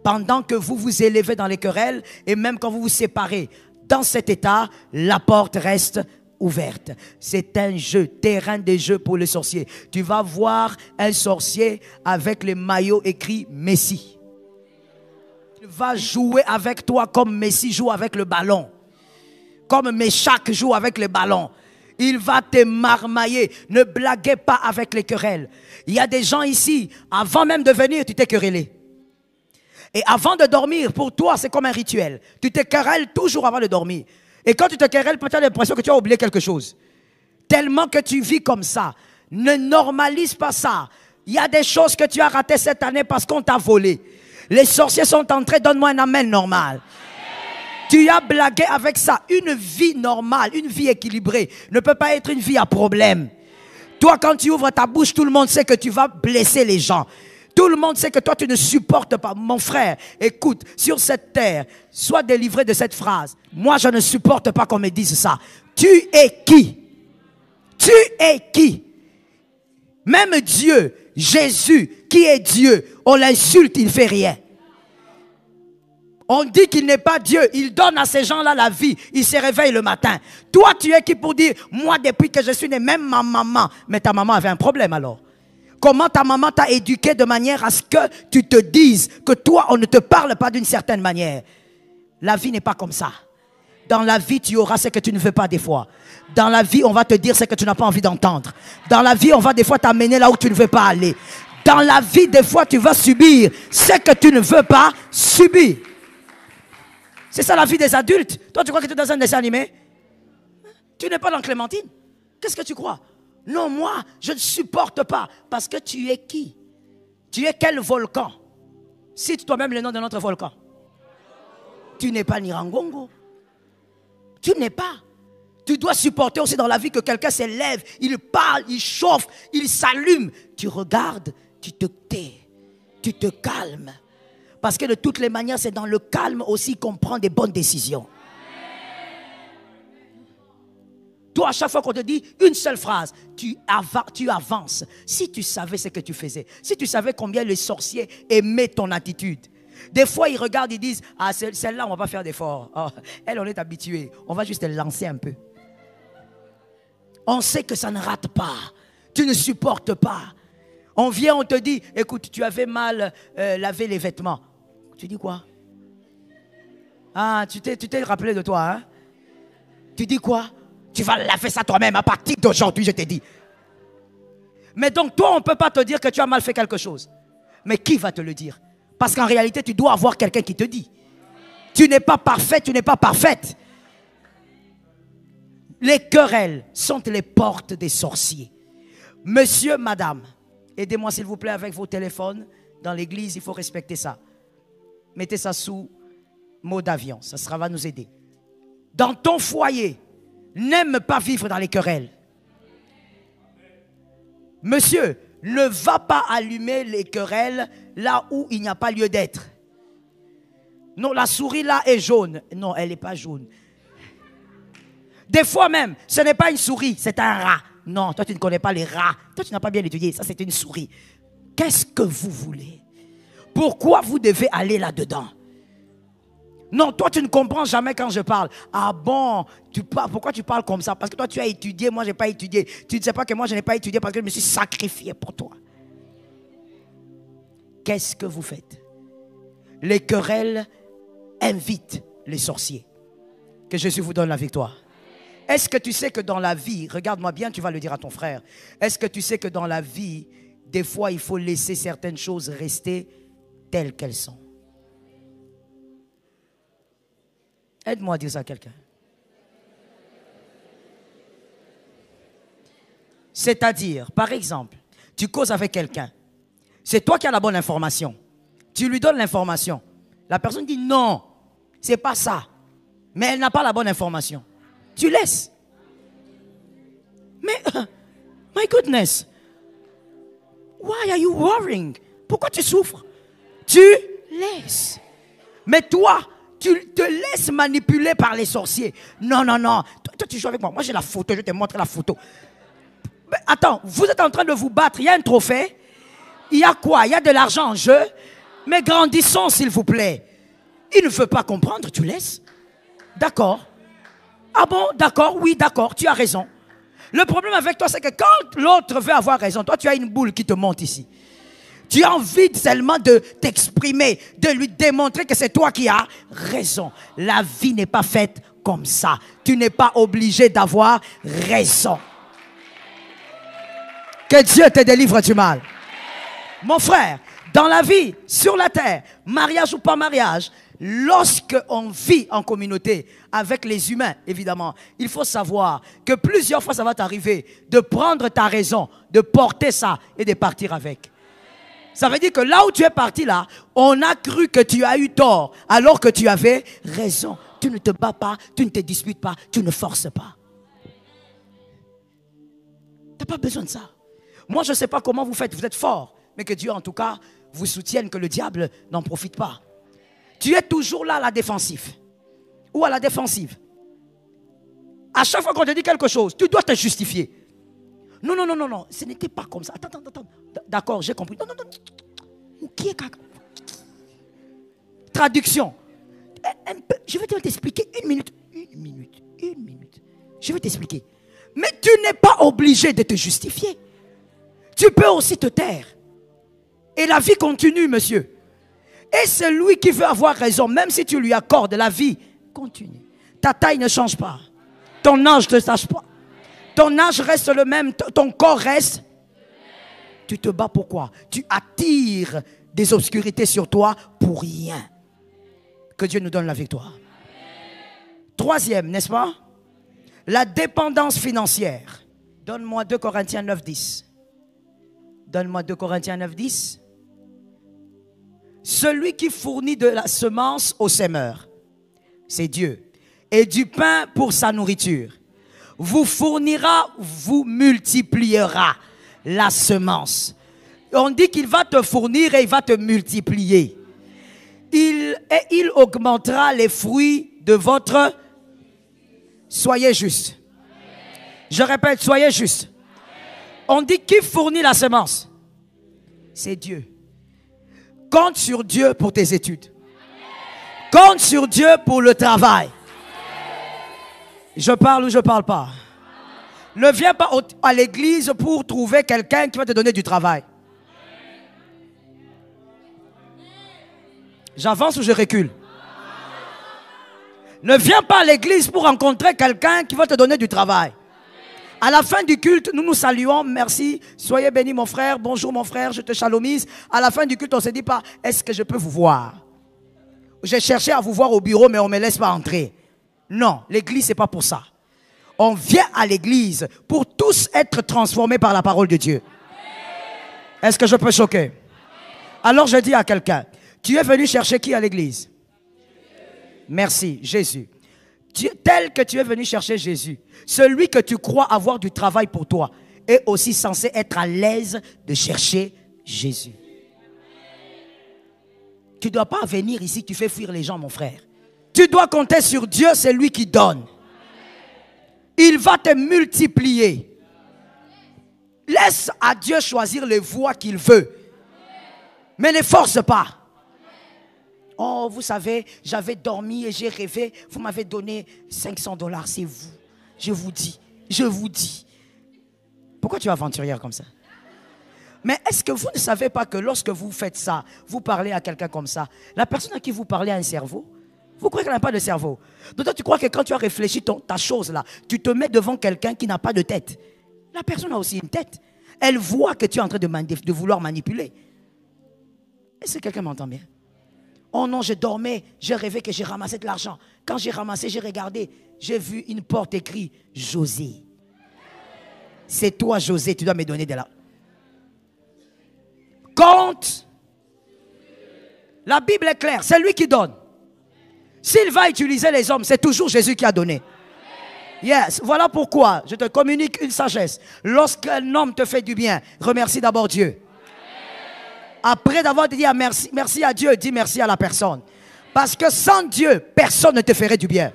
Pendant que vous vous élevez dans les querelles et même quand vous vous séparez, dans cet état, la porte reste ouverte. C'est un jeu, terrain de jeu pour les sorciers. Tu vas voir un sorcier avec les maillots écrits Messi. Il va jouer avec toi comme Messi joue avec le ballon. Comme Méchac joue avec le ballon. Il va te marmailler. Ne blaguez pas avec les querelles. Il y a des gens ici, avant même de venir, tu t'es querellé. Et avant de dormir, pour toi, c'est comme un rituel. Tu te querelles toujours avant de dormir. Et quand tu te querelles, tu as l'impression que tu as oublié quelque chose. Tellement que tu vis comme ça. Ne normalise pas ça. Il y a des choses que tu as ratées cette année parce qu'on t'a volé. Les sorciers sont entrés, donne-moi un amen normal. Tu as blagué avec ça. Une vie normale, une vie équilibrée ne peut pas être une vie à problème. Toi, quand tu ouvres ta bouche, tout le monde sait que tu vas blesser les gens. Tout le monde sait que toi, tu ne supportes pas. Mon frère, écoute, sur cette terre, sois délivré de cette phrase. Moi, je ne supporte pas qu'on me dise ça. Tu es qui? Tu es qui? Même Dieu, Jésus, qui est Dieu, on l'insulte, il ne fait rien. On dit qu'il n'est pas Dieu. Il donne à ces gens-là la vie. Ils se réveillent le matin. Toi, tu es qui pour dire, moi, depuis que je suis né, même ma maman. Mais ta maman avait un problème alors. Comment ta maman t'a éduqué de manière à ce que tu te dises que toi, on ne te parle pas d'une certaine manière. La vie n'est pas comme ça. Dans la vie, tu auras ce que tu ne veux pas des fois. Dans la vie, on va te dire ce que tu n'as pas envie d'entendre. Dans la vie, on va des fois t'amener là où tu ne veux pas aller. Dans la vie, des fois, tu vas subir ce que tu ne veux pas subir. C'est ça la vie des adultes. Toi, tu crois que tu es dans un dessin animé? Tu n'es pas dans Clémentine. Qu'est-ce que tu crois? Non, moi, je ne supporte pas. Parce que tu es qui? Tu es quel volcan? Cite toi-même le nom de notre volcan. Tu n'es pas Nirangongo. Tu n'es pas. Tu dois supporter aussi dans la vie que quelqu'un s'élève, il parle, il chauffe, il s'allume. Tu regardes, tu te tais, tu te calmes. Parce que de toutes les manières, c'est dans le calme aussi qu'on prend des bonnes décisions. Toi, à chaque fois qu'on te dit une seule phrase, tu avances. Si tu savais ce que tu faisais, si tu savais combien les sorciers aimaient ton attitude. Des fois, ils regardent, ils disent, ah, celle-là, on ne va pas faire d'effort. Oh, elle, on est habitué. On va juste lancer un peu. On sait que ça ne rate pas. Tu ne supportes pas. On vient, on te dit, écoute, tu avais mal lavé les vêtements. Tu dis quoi? Ah, tu t'es rappelé de toi, hein? Tu dis quoi? Tu vas laver ça toi-même à partir d'aujourd'hui, je t'ai dit. Mais donc, toi, on ne peut pas te dire que tu as mal fait quelque chose. Mais qui va te le dire? Parce qu'en réalité, tu dois avoir quelqu'un qui te dit. Tu n'es pas parfait, tu n'es pas parfaite. Les querelles sont les portes des sorciers. Monsieur, madame, aidez-moi s'il vous plaît avec vos téléphones. Dans l'église, il faut respecter ça. Mettez ça sous mode d'avion, ça va nous aider. Dans ton foyer, n'aime pas vivre dans les querelles. Monsieur, ne va pas allumer les querelles là où il n'y a pas lieu d'être. Non, la souris là est jaune. Non, elle n'est pas jaune. Des fois même, ce n'est pas une souris, c'est un rat. Non, toi tu ne connais pas les rats. Toi tu n'as pas bien étudié, ça c'est une souris. Qu'est-ce que vous voulez? Pourquoi vous devez aller là-dedans? Non, toi tu ne comprends jamais quand je parle. Ah bon, pourquoi tu parles comme ça? Parce que toi tu as étudié, moi je n'ai pas étudié. Tu ne sais pas que moi je n'ai pas étudié parce que je me suis sacrifié pour toi. Qu'est-ce que vous faites? Les querelles invitent les sorciers. Que Jésus vous donne la victoire. Est-ce que tu sais que dans la vie, regarde-moi bien, tu vas le dire à ton frère. Est-ce que tu sais que dans la vie, des fois il faut laisser certaines choses rester telles qu'elles sont? Aide-moi à dire ça à quelqu'un. C'est-à-dire, par exemple, tu causes avec quelqu'un. C'est toi qui as la bonne information. Tu lui donnes l'information. La personne dit non, c'est pas ça. Mais elle n'a pas la bonne information. Tu laisses. Mais, my goodness, why are you worrying? Pourquoi tu souffres? Tu laisses. Mais toi, tu te laisses manipuler par les sorciers. Non, non, non. Toi, tu joues avec moi. Moi, j'ai la photo. Je vais te montrer la photo. Mais attends, vous êtes en train de vous battre. Il y a un trophée. Il y a quoi? Il y a de l'argent en jeu. Mais grandissons, s'il vous plaît. Il ne veut pas comprendre. Tu laisses. D'accord. Ah bon? D'accord. Oui, d'accord. Tu as raison. Le problème avec toi, c'est que quand l'autre veut avoir raison, toi, tu as une boule qui te monte ici. Tu as envie seulement de t'exprimer, de lui démontrer que c'est toi qui as raison. La vie n'est pas faite comme ça. Tu n'es pas obligé d'avoir raison. Que Dieu te délivre du mal. Mon frère, dans la vie, sur la terre, mariage ou pas mariage, lorsque on vit en communauté avec les humains, évidemment, il faut savoir que plusieurs fois ça va t'arriver de prendre ta raison, de porter ça et de partir avec. Ça veut dire que là où tu es parti là, on a cru que tu as eu tort alors que tu avais raison. Tu ne te bats pas, tu ne te disputes pas, tu ne forces pas. Tu n'as pas besoin de ça. Moi, je ne sais pas comment vous faites, vous êtes forts. Mais que Dieu, en tout cas, vous soutienne, que le diable n'en profite pas. Tu es toujours là à la défensive. Ou à la défensive. À chaque fois qu'on te dit quelque chose, tu dois te justifier. Non, non, non, non, non, ce n'était pas comme ça. Attends, attends, attends. D'accord, j'ai compris. Non, non, non. Qui est caca? Traduction. un peu, je vais t'expliquer une minute. Je vais t'expliquer. Mais tu n'es pas obligé de te justifier. Tu peux aussi te taire. Et la vie continue, monsieur. Et celui qui veut avoir raison, même si tu lui accordes la vie, continue. Ta taille ne change pas. Ton âge ne change pas. Ton âge reste le même. Ton corps reste. Tu te bats pourquoi? Tu attires des obscurités sur toi pour rien. Que Dieu nous donne la victoire. Troisième, n'est-ce pas? La dépendance financière. Donne-moi 2 Corinthiens 9, 10. Donne-moi 2 Corinthiens 9, 10. Celui qui fournit de la semence au semeur, c'est Dieu, et du pain pour sa nourriture, vous fournira, vous multipliera la semence. On dit qu'il va te fournir et il va te multiplier. Il augmentera les fruits de votre... Soyez juste. Je répète, soyez juste. On dit qui fournit la semence? C'est Dieu. Compte sur Dieu pour tes études. Compte sur Dieu pour le travail. Je parle ou je ne parle pas? Ne viens pas à l'église pour trouver quelqu'un qui va te donner du travail. J'avance ou je recule? Ne viens pas à l'église pour rencontrer quelqu'un qui va te donner du travail. À la fin du culte, nous nous saluons, merci, soyez bénis mon frère, bonjour mon frère, je te chalomise. À la fin du culte, on ne se dit pas, est-ce que je peux vous voir? J'ai cherché à vous voir au bureau, mais on ne me laisse pas entrer. Non, l'église, ce n'est pas pour ça. On vient à l'église pour tous être transformés par la parole de Dieu. Est-ce que je peux choquer? Alors je dis à quelqu'un, tu es venu chercher qui à l'église? Merci, Jésus. Tel que tu es venu chercher Jésus, celui que tu crois avoir du travail pour toi est aussi censé être à l'aise de chercher Jésus. Tu ne dois pas venir ici, tu fais fuir les gens, mon frère. Tu dois compter sur Dieu, c'est lui qui donne. Il va te multiplier. Laisse à Dieu choisir les voies qu'il veut. Mais ne force pas. Oh, vous savez, j'avais dormi et j'ai rêvé. Vous m'avez donné $500, c'est vous. Je vous dis. Pourquoi tu es aventurière comme ça? Mais est-ce que vous ne savez pas que lorsque vous faites ça, vous parlez à quelqu'un comme ça, la personne à qui vous parlez a un cerveau? Vous croyez qu'elle n'a pas de cerveau? Donc toi, tu crois que quand tu as réfléchi ta chose là, tu te mets devant quelqu'un qui n'a pas de tête. La personne a aussi une tête. Elle voit que tu es en train de vouloir manipuler. Est-ce que quelqu'un m'entend bien? Oh non, je dormais, j'ai rêvé que j'ai ramassé de l'argent. Quand j'ai ramassé, j'ai regardé, j'ai vu une porte écrite José. C'est toi, José, tu dois me donner de l'argent. Compte. La Bible est claire, c'est lui qui donne. S'il va utiliser les hommes, c'est toujours Jésus qui a donné. Yes, voilà pourquoi je te communique une sagesse. Lorsqu'un homme te fait du bien, remercie d'abord Dieu. Après d'avoir dit merci à Dieu, dis merci à la personne. Parce que sans Dieu, personne ne te ferait du bien.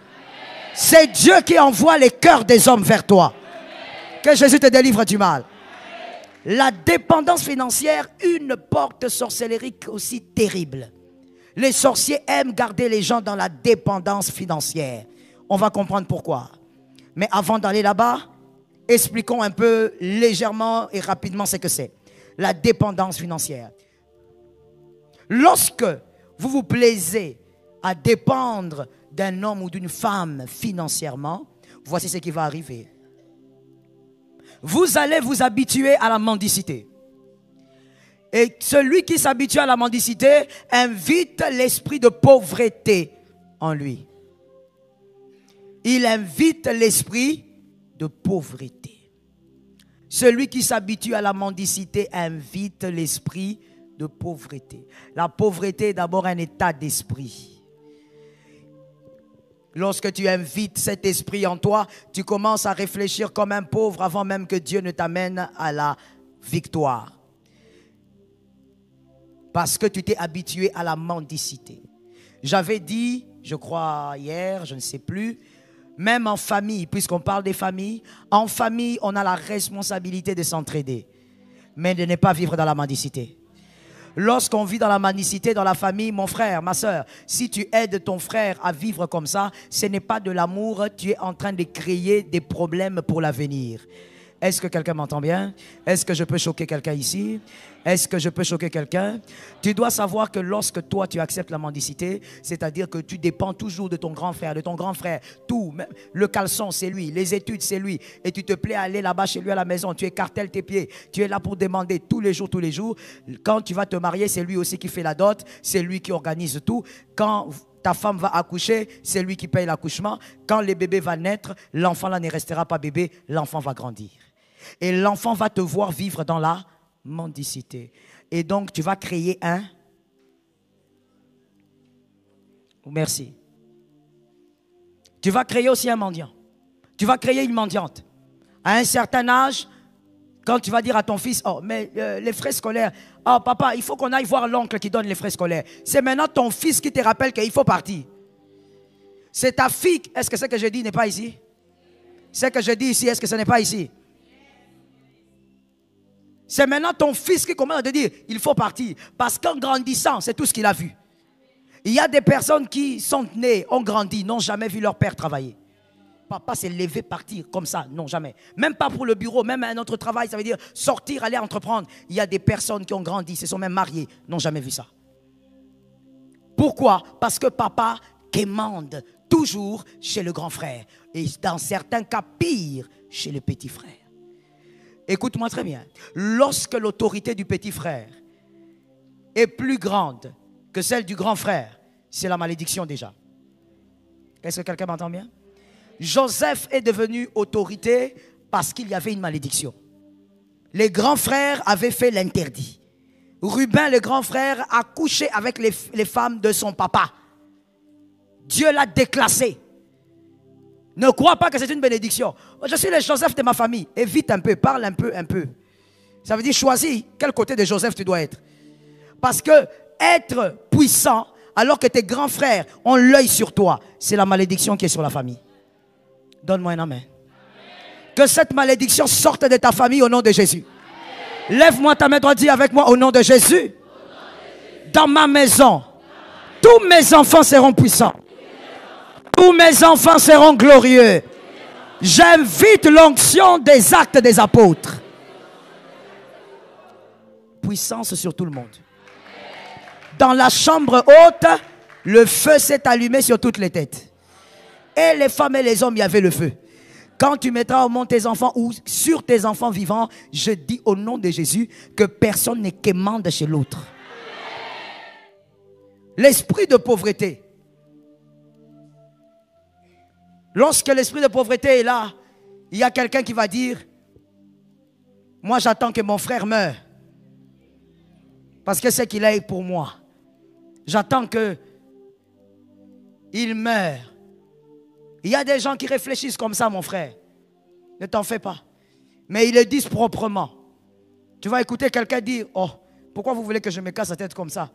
C'est Dieu qui envoie les cœurs des hommes vers toi. Que Jésus te délivre du mal. La dépendance financière, une porte sorcellérique aussi terrible. Les sorciers aiment garder les gens dans la dépendance financière. On va comprendre pourquoi. Mais avant d'aller là-bas, expliquons un peu légèrement et rapidement ce que c'est. La dépendance financière. Lorsque vous vous plaisez à dépendre d'un homme ou d'une femme financièrement, voici ce qui va arriver. Vous allez vous habituer à la mendicité. Et celui qui s'habitue à la mendicité invite l'esprit de pauvreté en lui. Il invite l'esprit de pauvreté. Celui qui s'habitue à la mendicité invite l'esprit de pauvreté. La pauvreté est d'abord un état d'esprit. Lorsque tu invites cet esprit en toi, tu commences à réfléchir comme un pauvre avant même que Dieu ne t'amène à la victoire. Parce que tu t'es habitué à la mendicité. J'avais dit, je crois hier, je ne sais plus, même en famille, puisqu'on parle des familles, en famille, on a la responsabilité de s'entraider, mais de ne pas vivre dans la mendicité. Lorsqu'on vit dans la mendicité, dans la famille, mon frère, ma soeur, si tu aides ton frère à vivre comme ça, ce n'est pas de l'amour, tu es en train de créer des problèmes pour l'avenir. Est-ce que quelqu'un m'entend bien? Est-ce que je peux choquer quelqu'un ici? Est-ce que je peux choquer quelqu'un? Tu dois savoir que lorsque toi tu acceptes la mendicité, c'est-à-dire que tu dépends toujours de ton grand frère, tout, même le caleçon c'est lui, les études c'est lui, et tu te plais à aller là-bas chez lui à la maison, tu écartèles tes pieds, tu es là pour demander tous les jours, quand tu vas te marier, c'est lui aussi qui fait la dot, c'est lui qui organise tout, quand ta femme va accoucher, c'est lui qui paye l'accouchement, quand le bébé va naître, l'enfant là ne restera pas bébé, l'enfant va grandir. Et l'enfant va te voir vivre dans la mendicité. Et donc, tu vas créer un... Merci. Tu vas créer aussi un mendiant. Tu vas créer une mendiante. À un certain âge, quand tu vas dire à ton fils, oh, mais les frais scolaires, oh papa, il faut qu'on aille voir l'oncle qui donne les frais scolaires. C'est maintenant ton fils qui te rappelle qu'il faut partir. C'est ta fille. Est-ce que ce que je dis n'est pas ici? Ce que je dis ici, est-ce que ce n'est pas ici? C'est maintenant ton fils qui commence à te dire, il faut partir. Parce qu'en grandissant, c'est tout ce qu'il a vu. Il y a des personnes qui sont nées, ont grandi, n'ont jamais vu leur père travailler. Papa s'est levé, partir comme ça, non jamais. Même pas pour le bureau, même un autre travail, ça veut dire sortir, aller entreprendre. Il y a des personnes qui ont grandi, se sont même mariées, n'ont jamais vu ça. Pourquoi? Parce que papa quémande toujours chez le grand frère. Et dans certains cas, pire, chez le petit frère. Écoute-moi très bien. Lorsque l'autorité du petit frère est plus grande que celle du grand frère, c'est la malédiction déjà. Est-ce que quelqu'un m'entend bien? Joseph est devenu autorité parce qu'il y avait une malédiction. Les grands frères avaient fait l'interdit. Ruben, le grand frère, a couché avec les femmes de son papa. Dieu l'a déclassé. Ne crois pas que c'est une bénédiction. Je suis le Joseph de ma famille. Évite un peu, parle un peu. Ça veut dire choisis quel côté de Joseph tu dois être. Parce que être puissant alors que tes grands frères ont l'œil sur toi, c'est la malédiction qui est sur la famille. Donne-moi un amen. Que cette malédiction sorte de ta famille au nom de Jésus. Lève-moi ta main droite, dis avec moi au nom de Jésus. Dans ma maison, tous mes enfants seront puissants. Tous mes enfants seront glorieux. J'invite l'onction des actes des apôtres. Puissance sur tout le monde. Dans la chambre haute, le feu s'est allumé sur toutes les têtes. Et les femmes et les hommes, il y avait le feu. Quand tu mettras au monde tes enfants ou sur tes enfants vivants, je dis au nom de Jésus que personne ne quémande chez l'autre. L'esprit de pauvreté. Lorsque l'esprit de pauvreté est là, il y a quelqu'un qui va dire, moi j'attends que mon frère meure. Parce que c'est qu'il a pour moi. J'attends qu'il meure. Il y a des gens qui réfléchissent comme ça, mon frère. Ne t'en fais pas. Mais ils le disent proprement. Tu vas écouter quelqu'un dire, oh, pourquoi vous voulez que je me casse la tête comme ça?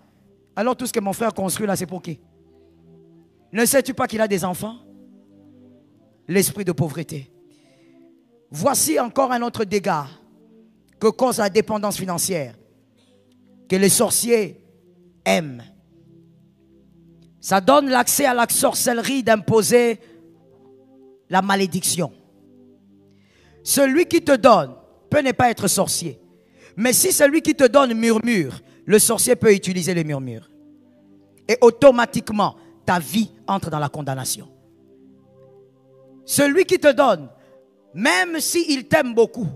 Alors tout ce que mon frère construit là, c'est pour qui? Ne sais-tu pas qu'il a des enfants? L'esprit de pauvreté. Voici encore un autre dégât que cause la dépendance financière, que les sorciers aiment. Ça donne l'accès à la sorcellerie d'imposer la malédiction. Celui qui te donne peut ne pas être sorcier. Mais si celui qui te donne murmure, le sorcier peut utiliser le murmure. Et automatiquement, ta vie entre dans la condamnation. Celui qui te donne, même s'il t'aime beaucoup,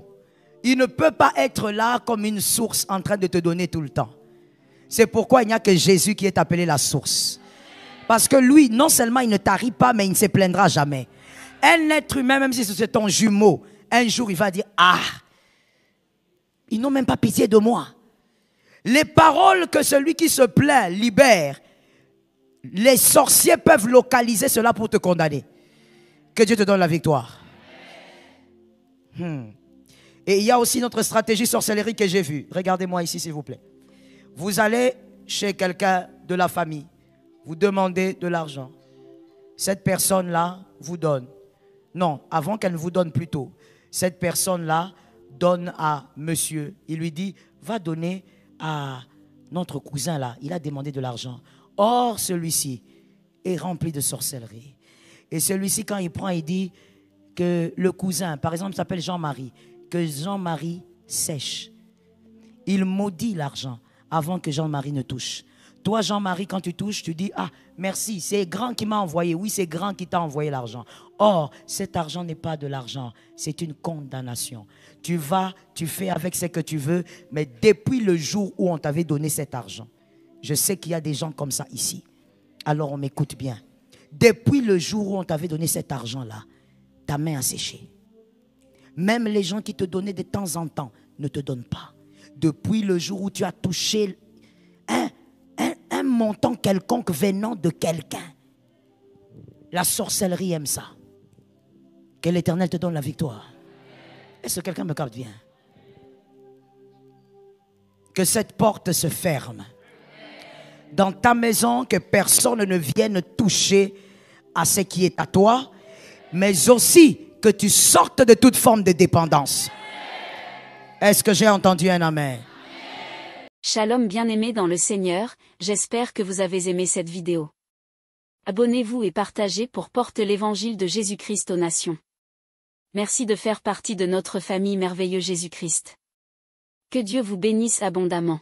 il ne peut pas être là comme une source en train de te donner tout le temps. C'est pourquoi il n'y a que Jésus qui est appelé la source. Parce que lui, non seulement il ne tarit pas, mais il ne se plaindra jamais. Un être humain, même si c'est ton jumeau, un jour il va dire, ah, ils n'ont même pas pitié de moi. Les paroles que celui qui se plaint libère, les sorciers peuvent localiser cela pour te condamner. Que Dieu te donne la victoire. Et il y a aussi notre stratégie sorcellerie que j'ai vue. Regardez-moi ici s'il vous plaît. Vous allez chez quelqu'un de la famille. Vous demandez de l'argent. Cette personne-là vous donne. Non, avant qu'elle ne vous donne plus tôt. Cette personne-là donne à monsieur. Il lui dit, va donner à notre cousin là, il a demandé de l'argent. Or, celui-ci est rempli de sorcellerie. Et celui-ci, quand il prend, il dit que le cousin, par exemple, s'appelle Jean-Marie, que Jean-Marie sèche. Il maudit l'argent avant que Jean-Marie ne touche. Toi, Jean-Marie, quand tu touches, tu dis, ah, merci, c'est Grand qui m'a envoyé. Oui, c'est Grand qui t'a envoyé l'argent. Or, cet argent n'est pas de l'argent, c'est une condamnation. Tu vas, tu fais avec ce que tu veux, mais depuis le jour où on t'avait donné cet argent, je sais qu'il y a des gens comme ça ici. Alors, on m'écoute bien. Depuis le jour où on t'avait donné cet argent-là, ta main a séché. Même les gens qui te donnaient de temps en temps ne te donnent pas. Depuis le jour où tu as touché un montant quelconque venant de quelqu'un, la sorcellerie aime ça. Que l'Éternel te donne la victoire. Est-ce que quelqu'un me capte bien? Que cette porte se ferme. Dans ta maison, que personne ne vienne toucher à ce qui est à toi, mais aussi que tu sortes de toute forme de dépendance. Est-ce que j'ai entendu un amen? Shalom bien-aimés dans le Seigneur, j'espère que vous avez aimé cette vidéo. Abonnez-vous et partagez pour porter l'évangile de Jésus-Christ aux nations. Merci de faire partie de notre famille merveilleuse Jésus-Christ. Que Dieu vous bénisse abondamment.